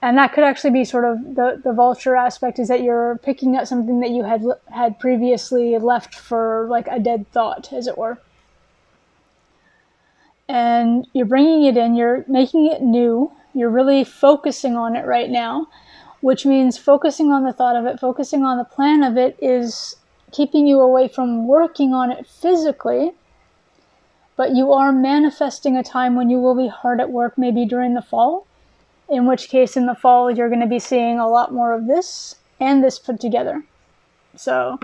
Speaker 1: And that could actually be sort of the vulture aspect, is that you're picking up something that you had previously left for like a dead thought, as it were. And you're bringing it in, you're making it new, you're really focusing on it right now, which means focusing on the thought of it, focusing on the plan of it is keeping you away from working on it physically, but you are manifesting a time when you will be hard at work, maybe during the fall. In which case, in the fall, you're going to be seeing a lot more of this and this put together. So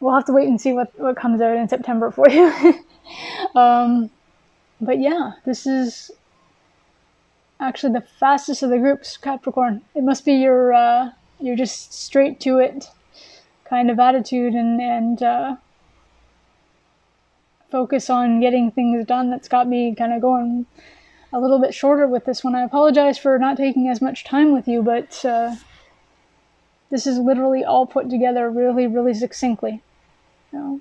Speaker 1: we'll have to wait and see what comes out in September for you. But yeah, this is actually the fastest of the groups, Capricorn. It must be your just straight to it kind of attitude and focus on getting things done that's got me kind of going a little bit shorter with this one. I apologize for not taking as much time with you, but this is literally all put together really, really succinctly. So,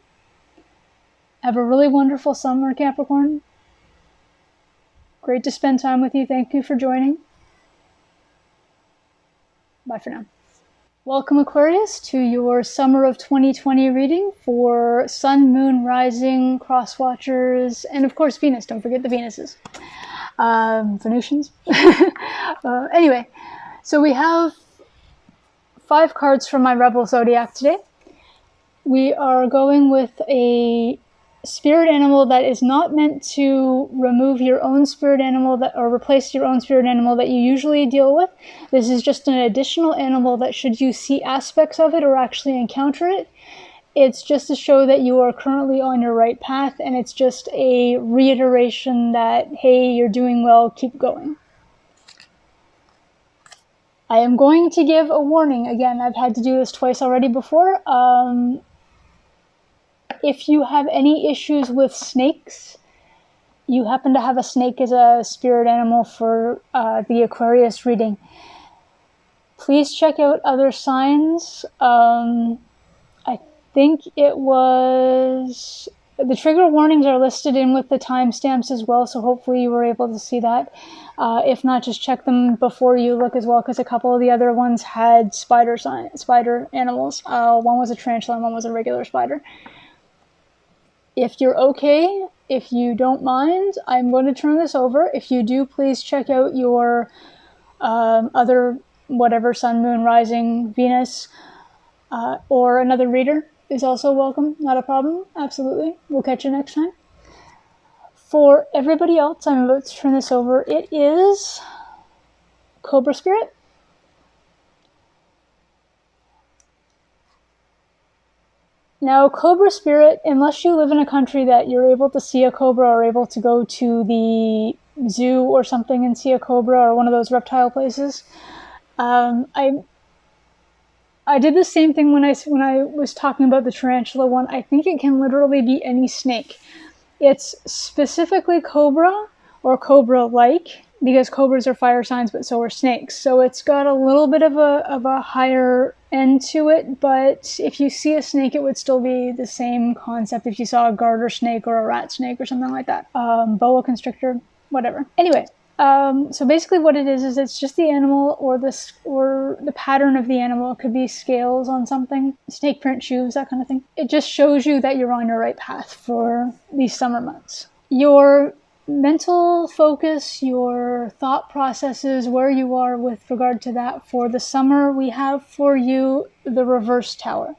Speaker 1: have a really wonderful summer, Capricorn. Great to spend time with you. Thank you for joining. Bye for now. Welcome, Aquarius, to your summer of 2020 reading for Sun, Moon, Rising, Cross Watchers, and of course Venus. Don't forget the Venuses. Venusians. Anyway, so we have 5 cards from my Rebel Zodiac today. We are going with a spirit animal that is not meant to remove your own spirit animal or replace your own spirit animal that you usually deal with. This is just an additional animal that, should you see aspects of it or actually encounter it, it's just to show that you are currently on your right path, and it's just a reiteration that, hey, you're doing well, keep going. I am going to give a warning. Again, I've had to do this twice already before. If you have any issues with snakes, you happen to have a snake as a spirit animal for the Aquarius reading, please check out other signs. I think it was... The trigger warnings are listed in with the timestamps as well, so hopefully you were able to see that. If not, just check them before you look as well, because a couple of the other ones had spider animals. One was a tarantula and one was a regular spider. If you're okay, if you don't mind, I'm going to turn this over. If you do, please check out your other whatever, sun, moon, rising, Venus, or another reader is also welcome. Not a problem. Absolutely. We'll catch you next time. For everybody else, I'm about to turn this over. It is Cobra Spirit. Now, Cobra Spirit, unless you live in a country that you're able to see a cobra or able to go to the zoo or something and see a cobra or one of those reptile places, I did the same thing when I was talking about the tarantula one. I think it can literally be any snake. It's specifically cobra or cobra-like, because cobras are fire signs, but so are snakes. So it's got a little bit of a higher end to it, but if you see a snake, it would still be the same concept if you saw a garter snake or a rat snake or something like that. Boa constrictor, whatever. Anyway, so basically what it is it's just the animal or the pattern of the animal. It could be scales on something, snake print shoes, that kind of thing. It just shows you that you're on your right path for these summer months. Your mental focus, your thought processes, where you are with regard to that for the summer, we have for you the reverse tower,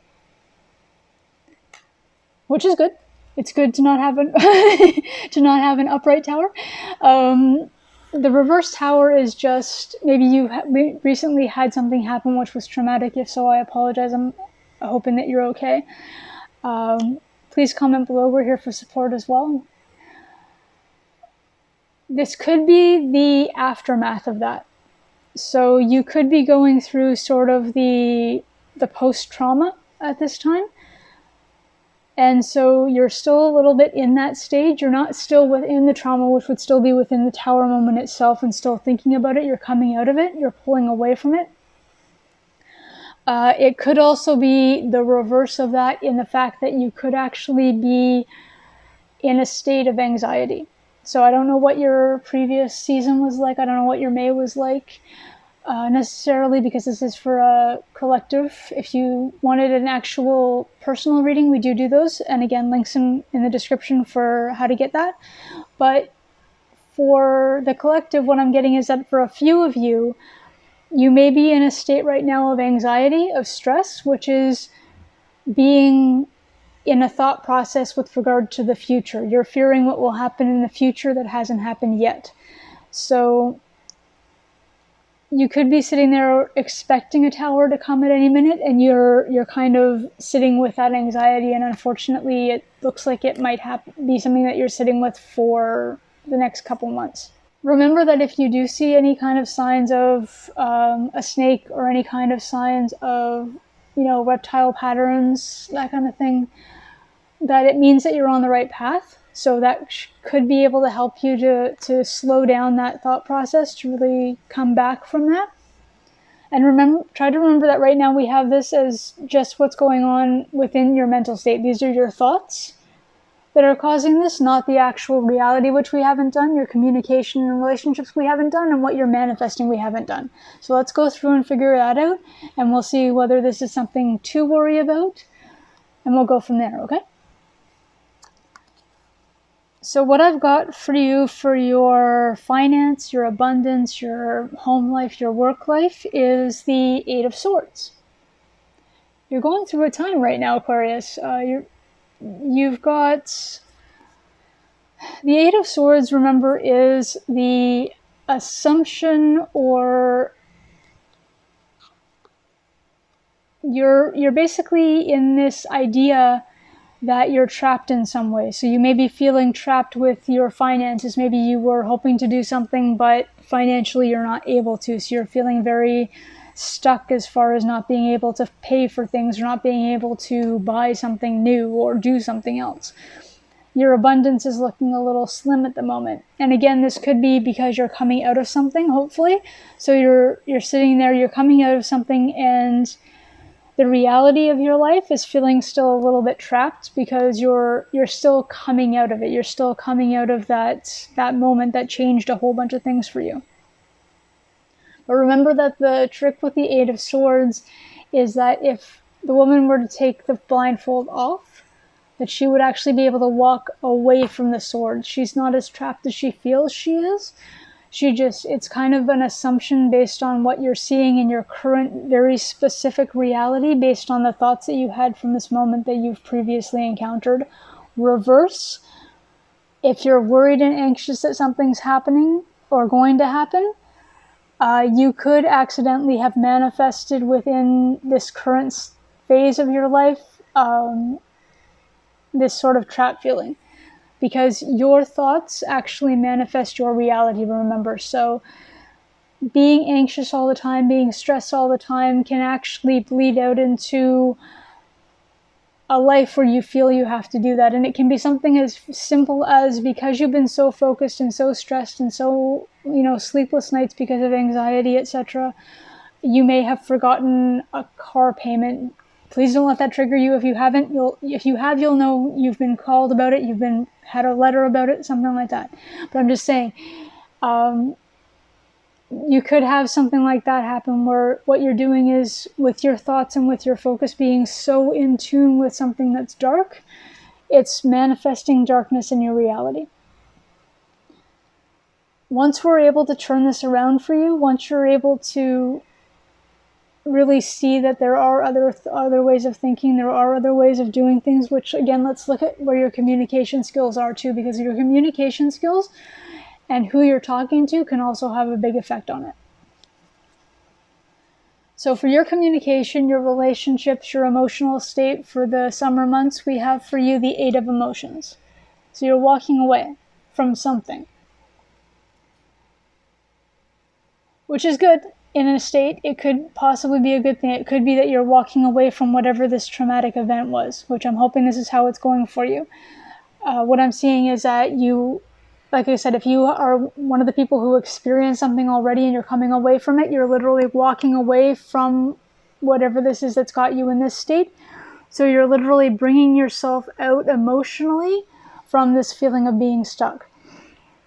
Speaker 1: which is good. It's good to not have an upright tower. The reverse tower is just, maybe you recently had something happen which was traumatic. If so, I apologize. I'm hoping that you're okay. Please comment below. We're here for support as well. This could be the aftermath of that. So you could be going through sort of the post-trauma at this time. And so you're still a little bit in that stage. You're not still within the trauma, which would still be within the tower moment itself and still thinking about it. You're coming out of it. You're pulling away from it. It could also be the reverse of that, in the fact that you could actually be in a state of anxiety. So I don't know what your previous season was like. I don't know what your May was like necessarily, because this is for a collective. If you wanted an actual personal reading, we do those. And again, links in the description for how to get that. But for the collective, what I'm getting is that for a few of you, you may be in a state right now of anxiety, of stress, which is being in a thought process with regard to the future. You're fearing what will happen in the future that hasn't happened yet. So you could be sitting there expecting a tower to come at any minute, and you're kind of sitting with that anxiety, and unfortunately it looks like it might be something that you're sitting with for the next couple months. Remember that if you do see any kind of signs of a snake or any kind of signs of, reptile patterns, that kind of thing, that it means that you're on the right path. So that could be able to help you to slow down that thought process, to really come back from that. And try to remember that right now we have this as just what's going on within your mental state. These are your thoughts that are causing this, not the actual reality, which we haven't done, your communication and relationships we haven't done, and what you're manifesting we haven't done. So let's go through and figure that out, and we'll see whether this is something to worry about, and we'll go from there, okay? So what I've got for you for your finance, your abundance, your home life, your work life is the Eight of Swords. you're going through a time right now, Aquarius. You've got the Eight of Swords, remember, is the assumption, or you're basically in this idea that you're trapped in some way. So you may be feeling trapped with your finances. Maybe you were hoping to do something, but financially you're not able to. So you're feeling very stuck as far as not being able to pay for things, or not being able to buy something new or do something else. Your abundance is looking a little slim at the moment. And again, this could be because you're coming out of something, hopefully. So you're sitting there, you're coming out of something, and the reality of your life is feeling still a little bit trapped because you're still coming out of it. You're still coming out of that moment that changed a whole bunch of things for you. But remember that the trick with the Eight of Swords is that if the woman were to take the blindfold off, that she would actually be able to walk away from the sword. She's not as trapped as she feels she is. It's kind of an assumption based on what you're seeing in your current very specific reality, based on the thoughts that you had from this moment that you've previously encountered. Reverse, if you're worried and anxious that something's happening or going to happen, you could accidentally have manifested within this current phase of your life this sort of trap feeling, because your thoughts actually manifest your reality, remember. So being anxious all the time, being stressed all the time can actually bleed out into a life where you feel you have to do that. And it can be something as simple as, because you've been so focused and so stressed and so, sleepless nights because of anxiety, etc., you may have forgotten a car payment. Please don't let that trigger you. If you haven't, you'll know you've been called about it, had a letter about it, something like that. But I'm just saying, you could have something like that happen, where what you're doing is, with your thoughts and with your focus being so in tune with something that's dark, it's manifesting darkness in your reality. Once we're able to turn this around for you, once you're able to really see that there are other ways of thinking, there are other ways of doing things, which again, let's look at where your communication skills are too, because your communication skills and who you're talking to can also have a big effect on it. So for your communication, your relationships, your emotional state for the summer months, we have for you the Eight of Emotions. So you're walking away from something, which is good. In a state, it could possibly be a good thing. It could be that you're walking away from whatever this traumatic event was, which I'm hoping this is how it's going for you. What I'm seeing is that you, like I said, if you are one of the people who experienced something already and you're coming away from it, you're literally walking away from whatever this is that's got you in this state. So you're literally bringing yourself out emotionally from this feeling of being stuck.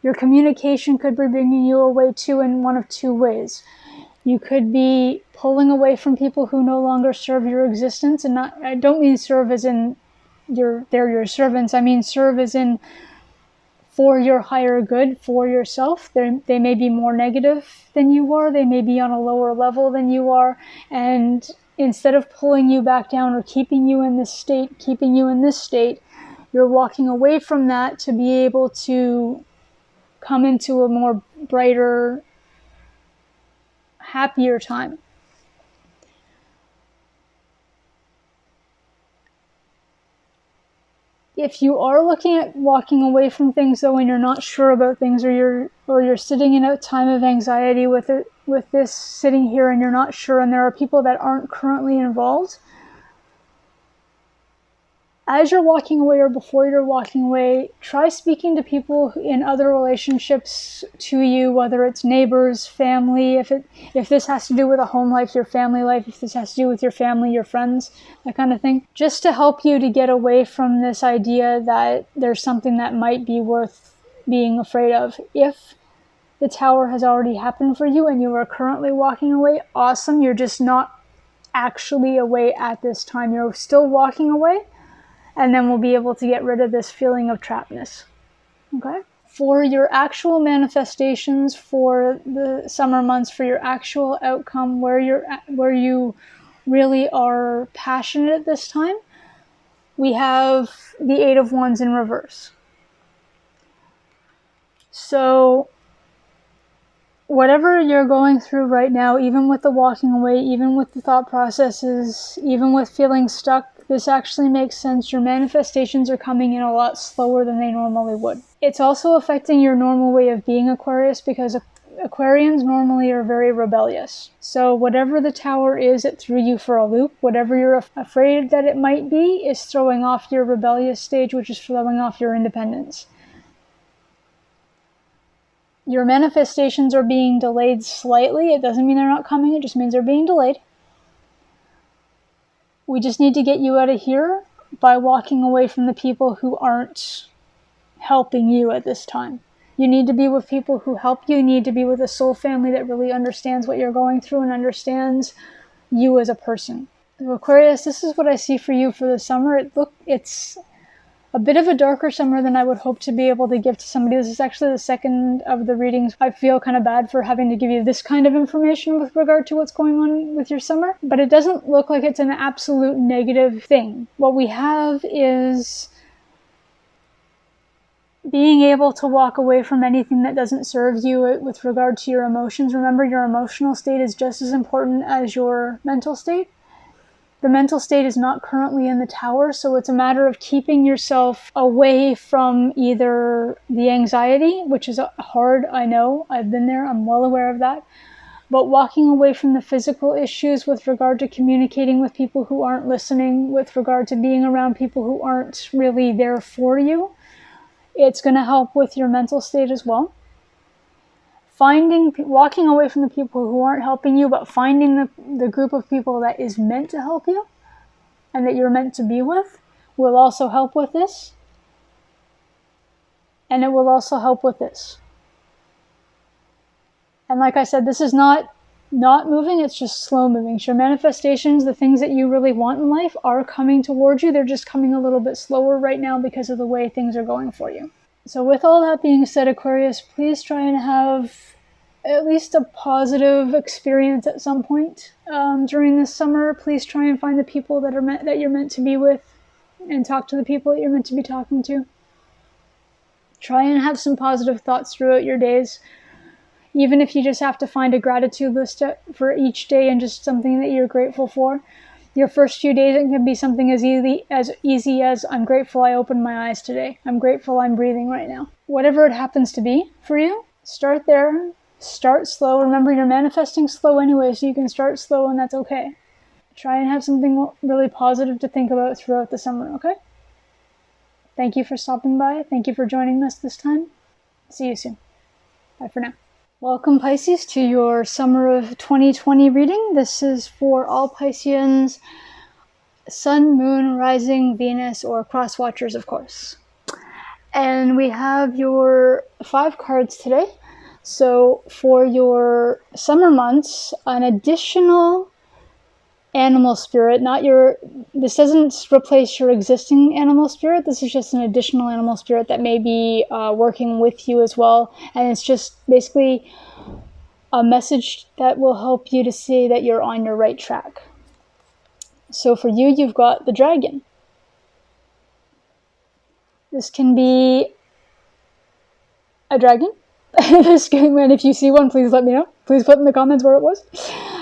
Speaker 1: Your communication could be bringing you away too, in one of two ways. You could be pulling away from people who no longer serve your existence, and I don't mean serve as in they're your servants. I mean serve as in for your higher good, for yourself. They may be more negative than you are. They may be on a lower level than you are. And instead of pulling you back down or keeping you in this state, you're walking away from that to be able to come into a more brighter, happier time. If you are looking at walking away from things though, and you're not sure about things, or you're sitting in a time of anxiety with this sitting here and you're not sure, and there are people that aren't currently involved, as you're walking away or before you're walking away, try speaking to people in other relationships to you, whether it's neighbors, family, if this has to do with a home life, your family life, if this has to do with your family, your friends, that kind of thing, just to help you to get away from this idea that there's something that might be worth being afraid of. If the Tower has already happened for you and you are currently walking away, awesome. You're just not actually away at this time. You're still walking away. And then we'll be able to get rid of this feeling of trappedness. Okay? For your actual manifestations for the summer months, for your actual outcome, where you really are passionate at this time, we have the Eight of Wands in reverse. So whatever you're going through right now, even with the walking away, even with the thought processes, even with feeling stuck, this actually makes sense. Your manifestations are coming in a lot slower than they normally would. It's also affecting your normal way of being, Aquarius, because Aquarians normally are very rebellious. So whatever the tower is, it threw you for a loop. Whatever you're afraid that it might be is throwing off your rebellious stage, which is throwing off your independence. Your manifestations are being delayed slightly. It doesn't mean they're not coming. It just means they're being delayed. We just need to get you out of here by walking away from the people who aren't helping you at this time. You need to be with people who help you. You need to be with a soul family that really understands what you're going through and understands you as a person. So Aquarius, this is what I see for you for the summer. It's a bit of a darker summer than I would hope to be able to give to somebody. This is actually the second of the readings. I feel kind of bad for having to give you this kind of information with regard to what's going on with your summer, but it doesn't look like it's an absolute negative thing. What we have is being able to walk away from anything that doesn't serve you with regard to your emotions. Remember, your emotional state is just as important as your mental state. The mental state is not currently in the tower, so it's a matter of keeping yourself away from either the anxiety, which is hard, I know, I've been there, I'm well aware of that, but walking away from the physical issues with regard to communicating with people who aren't listening, with regard to being around people who aren't really there for you. It's going to help with your mental state as well. Walking away from the people who aren't helping you, but finding the group of people that is meant to help you and that you're meant to be with will also help with this. And it will also help with this. And like I said, this is not moving, it's just slow moving. Your manifestations, the things that you really want in life, are coming towards you. They're just coming a little bit slower right now because of the way things are going for you. So with all that being said, Aquarius, please try and have at least a positive experience at some point during this summer. Please try and find the people that you're meant to be with and talk to the people that you're meant to be talking to. Try and have some positive thoughts throughout your days. Even if you just have to find a gratitude list for each day and just something that you're grateful for. Your first few days, it can be something as easy as I'm grateful I opened my eyes today. I'm grateful I'm breathing right now. Whatever it happens to be for you, start there. Start slow. Remember, you're manifesting slow anyway, so you can start slow and that's okay. Try and have something really positive to think about throughout the summer, okay? Thank you for stopping by. Thank you for joining us this time. See you soon. Bye for now. Welcome, Pisces, to your summer of 2020 reading. This is for all Pisceans, Sun, Moon, Rising, Venus, or Cross Watchers, of course. And we have your 5 cards today. So for your summer months, an additional animal spirit, this doesn't replace your existing animal spirit. This is just an additional animal spirit that may be working with you as well. And it's just basically a message that will help you to see that you're on your right track. So for you, you've got the dragon. This can be a dragon. And if you see one, please let me know. Please put in the comments where it was.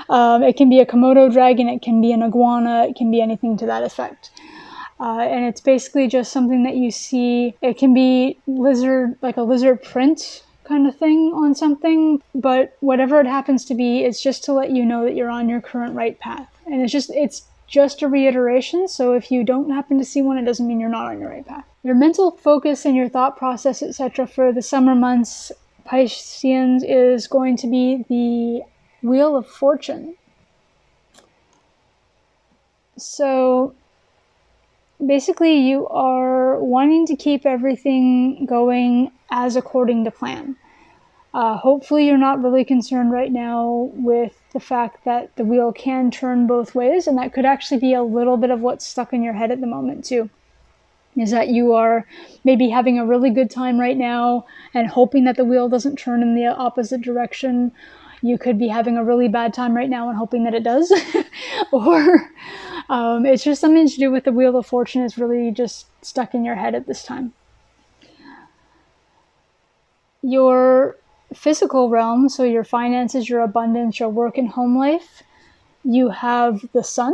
Speaker 1: It can be a Komodo dragon, it can be an iguana, it can be anything to that effect. And it's basically just something that you see. It can be like a lizard print kind of thing on something, but whatever it happens to be, it's just to let you know that you're on your current right path. And it's just a reiteration, so if you don't happen to see one, it doesn't mean you're not on your right path. Your mental focus and your thought process, etc. for the summer months, Pisceans, is going to be the Wheel of Fortune. So basically you are wanting to keep everything going as according to plan. Hopefully you're not really concerned right now with the fact that the wheel can turn both ways, and that could actually be a little bit of what's stuck in your head at the moment too. Is that you are maybe having a really good time right now and hoping that the wheel doesn't turn in the opposite direction. You could be having a really bad time right now and hoping that it does. Or it's just something to do with the Wheel of Fortune is really just stuck in your head at this time. Your physical realm, so your finances, your abundance, your work and home life, you have the Sun.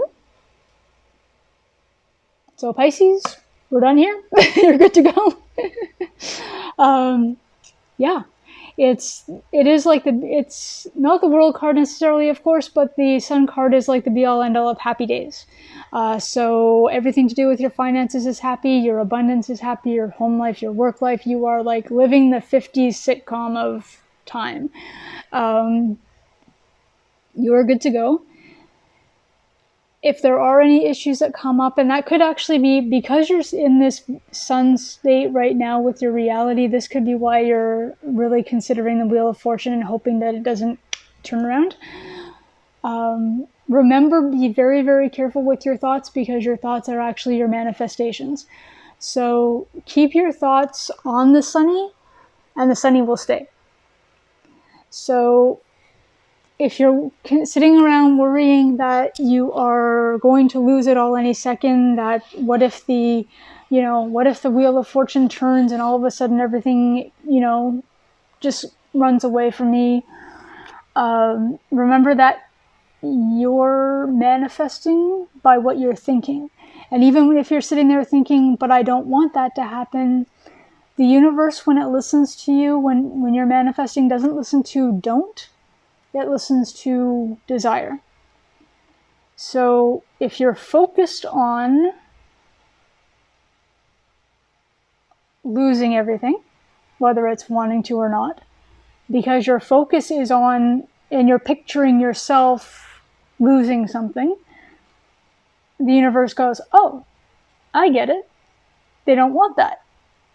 Speaker 1: So Pisces, we're done here. You're good to go. Yeah, it's not the World card necessarily, of course, but the Sun card is like the be all end all of happy days. So everything to do with your finances is happy, your abundance is happy, your home life, your work life. You are like living the 50s sitcom of time. You are good to go. If there are any issues that come up, and that could actually be because you're in this Sun state right now with your reality, this could be why you're really considering the Wheel of Fortune and hoping that it doesn't turn around. Remember, be very, very careful with your thoughts, because your thoughts are actually your manifestations. So keep your thoughts on the sunny, and the sunny will stay. So if you're sitting around worrying that you are going to lose it all any second, that what if the Wheel of Fortune turns and all of a sudden everything, just runs away from me, remember that you're manifesting by what you're thinking. And even if you're sitting there thinking, but I don't want that to happen, the universe, when it listens to you, when you're manifesting, doesn't listen to don't. It listens to desire. So if you're focused on losing everything, whether it's wanting to or not, because your focus is on, and you're picturing yourself losing something, the universe goes, oh, I get it. They don't want that.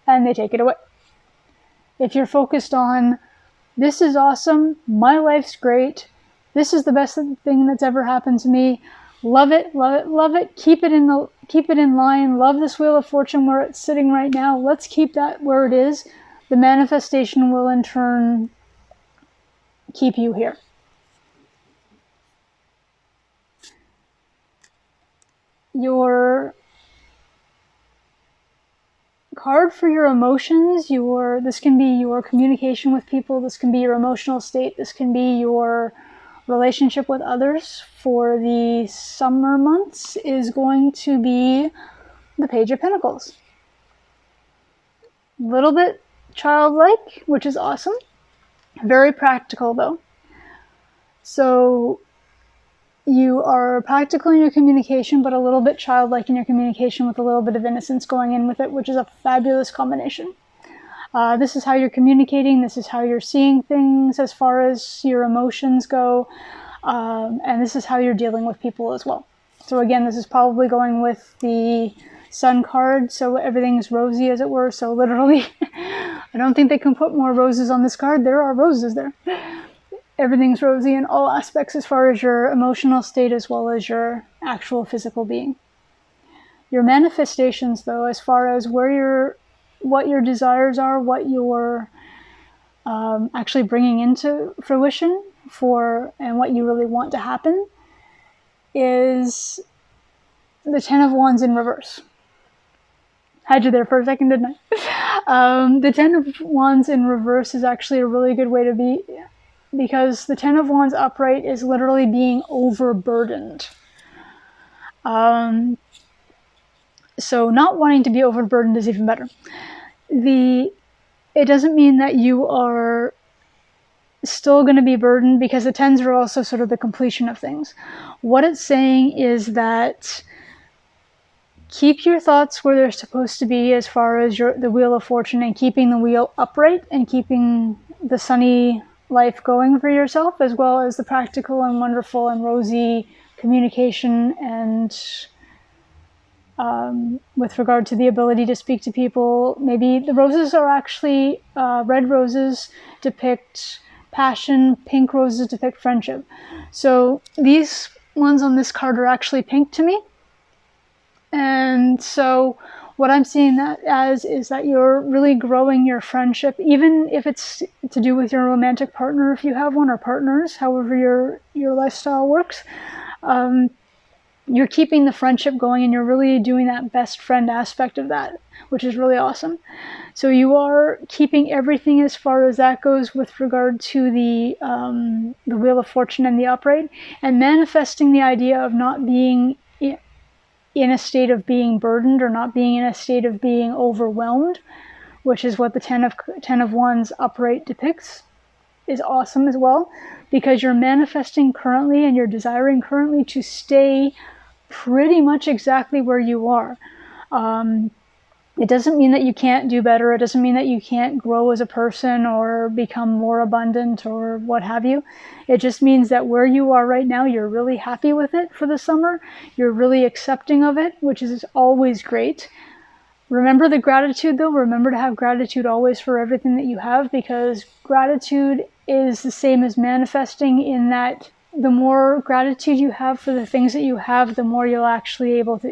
Speaker 1: And they take it away. If you're focused on, this is awesome, my life's great, this is the best thing that's ever happened to me, love it, love it, love it, keep it in line, love this Wheel of Fortune where it's sitting right now, let's keep that where it is, the manifestation will in turn keep you here. Your card for your emotions, this can be your communication with people, this can be your emotional state, this can be your relationship with others for the summer months, is going to be the Page of Pentacles. A little bit childlike, which is awesome. Very practical though. So you are practical in your communication, but a little bit childlike in your communication with a little bit of innocence going in with it, which is a fabulous combination. This is how you're communicating. This is how you're seeing things as far as your emotions go. And this is how you're dealing with people as well. So again, this is probably going with the Sun card, so everything's rosy, as it were. So literally, I don't think they can put more roses on this card. There are roses there. Everything's rosy in all aspects as far as your emotional state as well as your actual physical being. Your manifestations, though, as far as what your desires are, what you're actually bringing into fruition and what you really want to happen, is the Ten of Wands in reverse. Had you there for a second, didn't I? The Ten of Wands in reverse is actually a really good way to be, because the Ten of Wands upright is literally being overburdened. So not wanting to be overburdened is even better. It doesn't mean that you are still going to be burdened, because the tens are also sort of the completion of things. What it's saying is that keep your thoughts where they're supposed to be as far as the Wheel of Fortune, and keeping the wheel upright and keeping the sunny life going for yourself, as well as the practical and wonderful and rosy communication, and with regard to the ability to speak to people. Maybe the roses are actually red roses depict passion, pink roses depict friendship. So these ones on this card are actually pink to me. And so what I'm seeing that as is that you're really growing your friendship, even if it's to do with your romantic partner, if you have one, or partners, however your lifestyle works. You're keeping the friendship going, and you're really doing that best friend aspect of that, which is really awesome. So you are keeping everything as far as that goes with regard to the Wheel of Fortune and the upright, and manifesting the idea of not being in a state of being burdened, or not being in a state of being overwhelmed, which is what the Ten of Wands upright depicts, is awesome as well, because you're manifesting currently and you're desiring currently to stay pretty much exactly where you are. It doesn't mean that you can't do better. It doesn't mean that you can't grow as a person or become more abundant or what have you. It just means that where you are right now, you're really happy with it for the summer. You're really accepting of it, which is always great. Remember the gratitude though. Remember to have gratitude always for everything that you have, because gratitude is the same as manifesting, in that the more gratitude you have for the things that you have, the more you're actually able to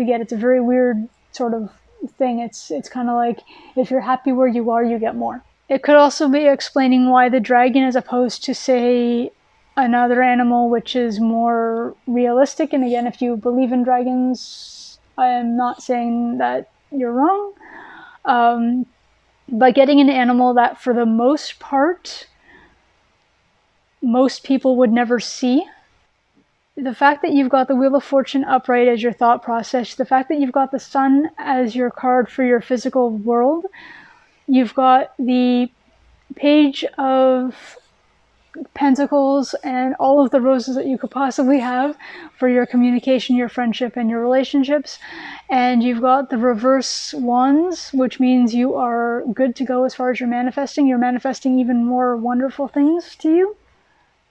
Speaker 1: get. It's a very weird sort of thing. It's kind of like, if you're happy where you are, you get more. It could also be explaining why the dragon, as opposed to, say, another animal which is more realistic. And again, if you believe in dragons, I am not saying that you're wrong. But getting an animal that, for the most part, most people would never see. The fact that you've got the Wheel of Fortune upright as your thought process, the fact that you've got the Sun as your card for your physical world, you've got the Page of Pentacles and all of the roses that you could possibly have for your communication, your friendship, and your relationships. And you've got the reverse wands, which means you are good to go as far as you're manifesting. You're manifesting even more wonderful things to you.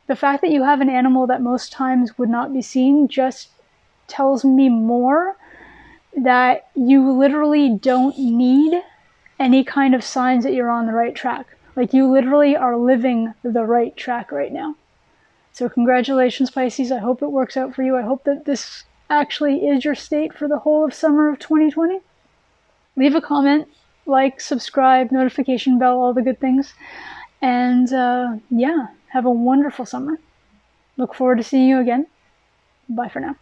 Speaker 1: The fact that you have an animal that most times would not be seen just tells me more that you literally don't need any kind of signs that you're on the right track. Like, you literally are living the right track right now. So congratulations, Pisces. I hope it works out for you. I hope that this actually is your state for the whole of summer of 2020. Leave a comment, like, subscribe, notification bell, all the good things. And yeah, have a wonderful summer. Look forward to seeing you again. Bye for now.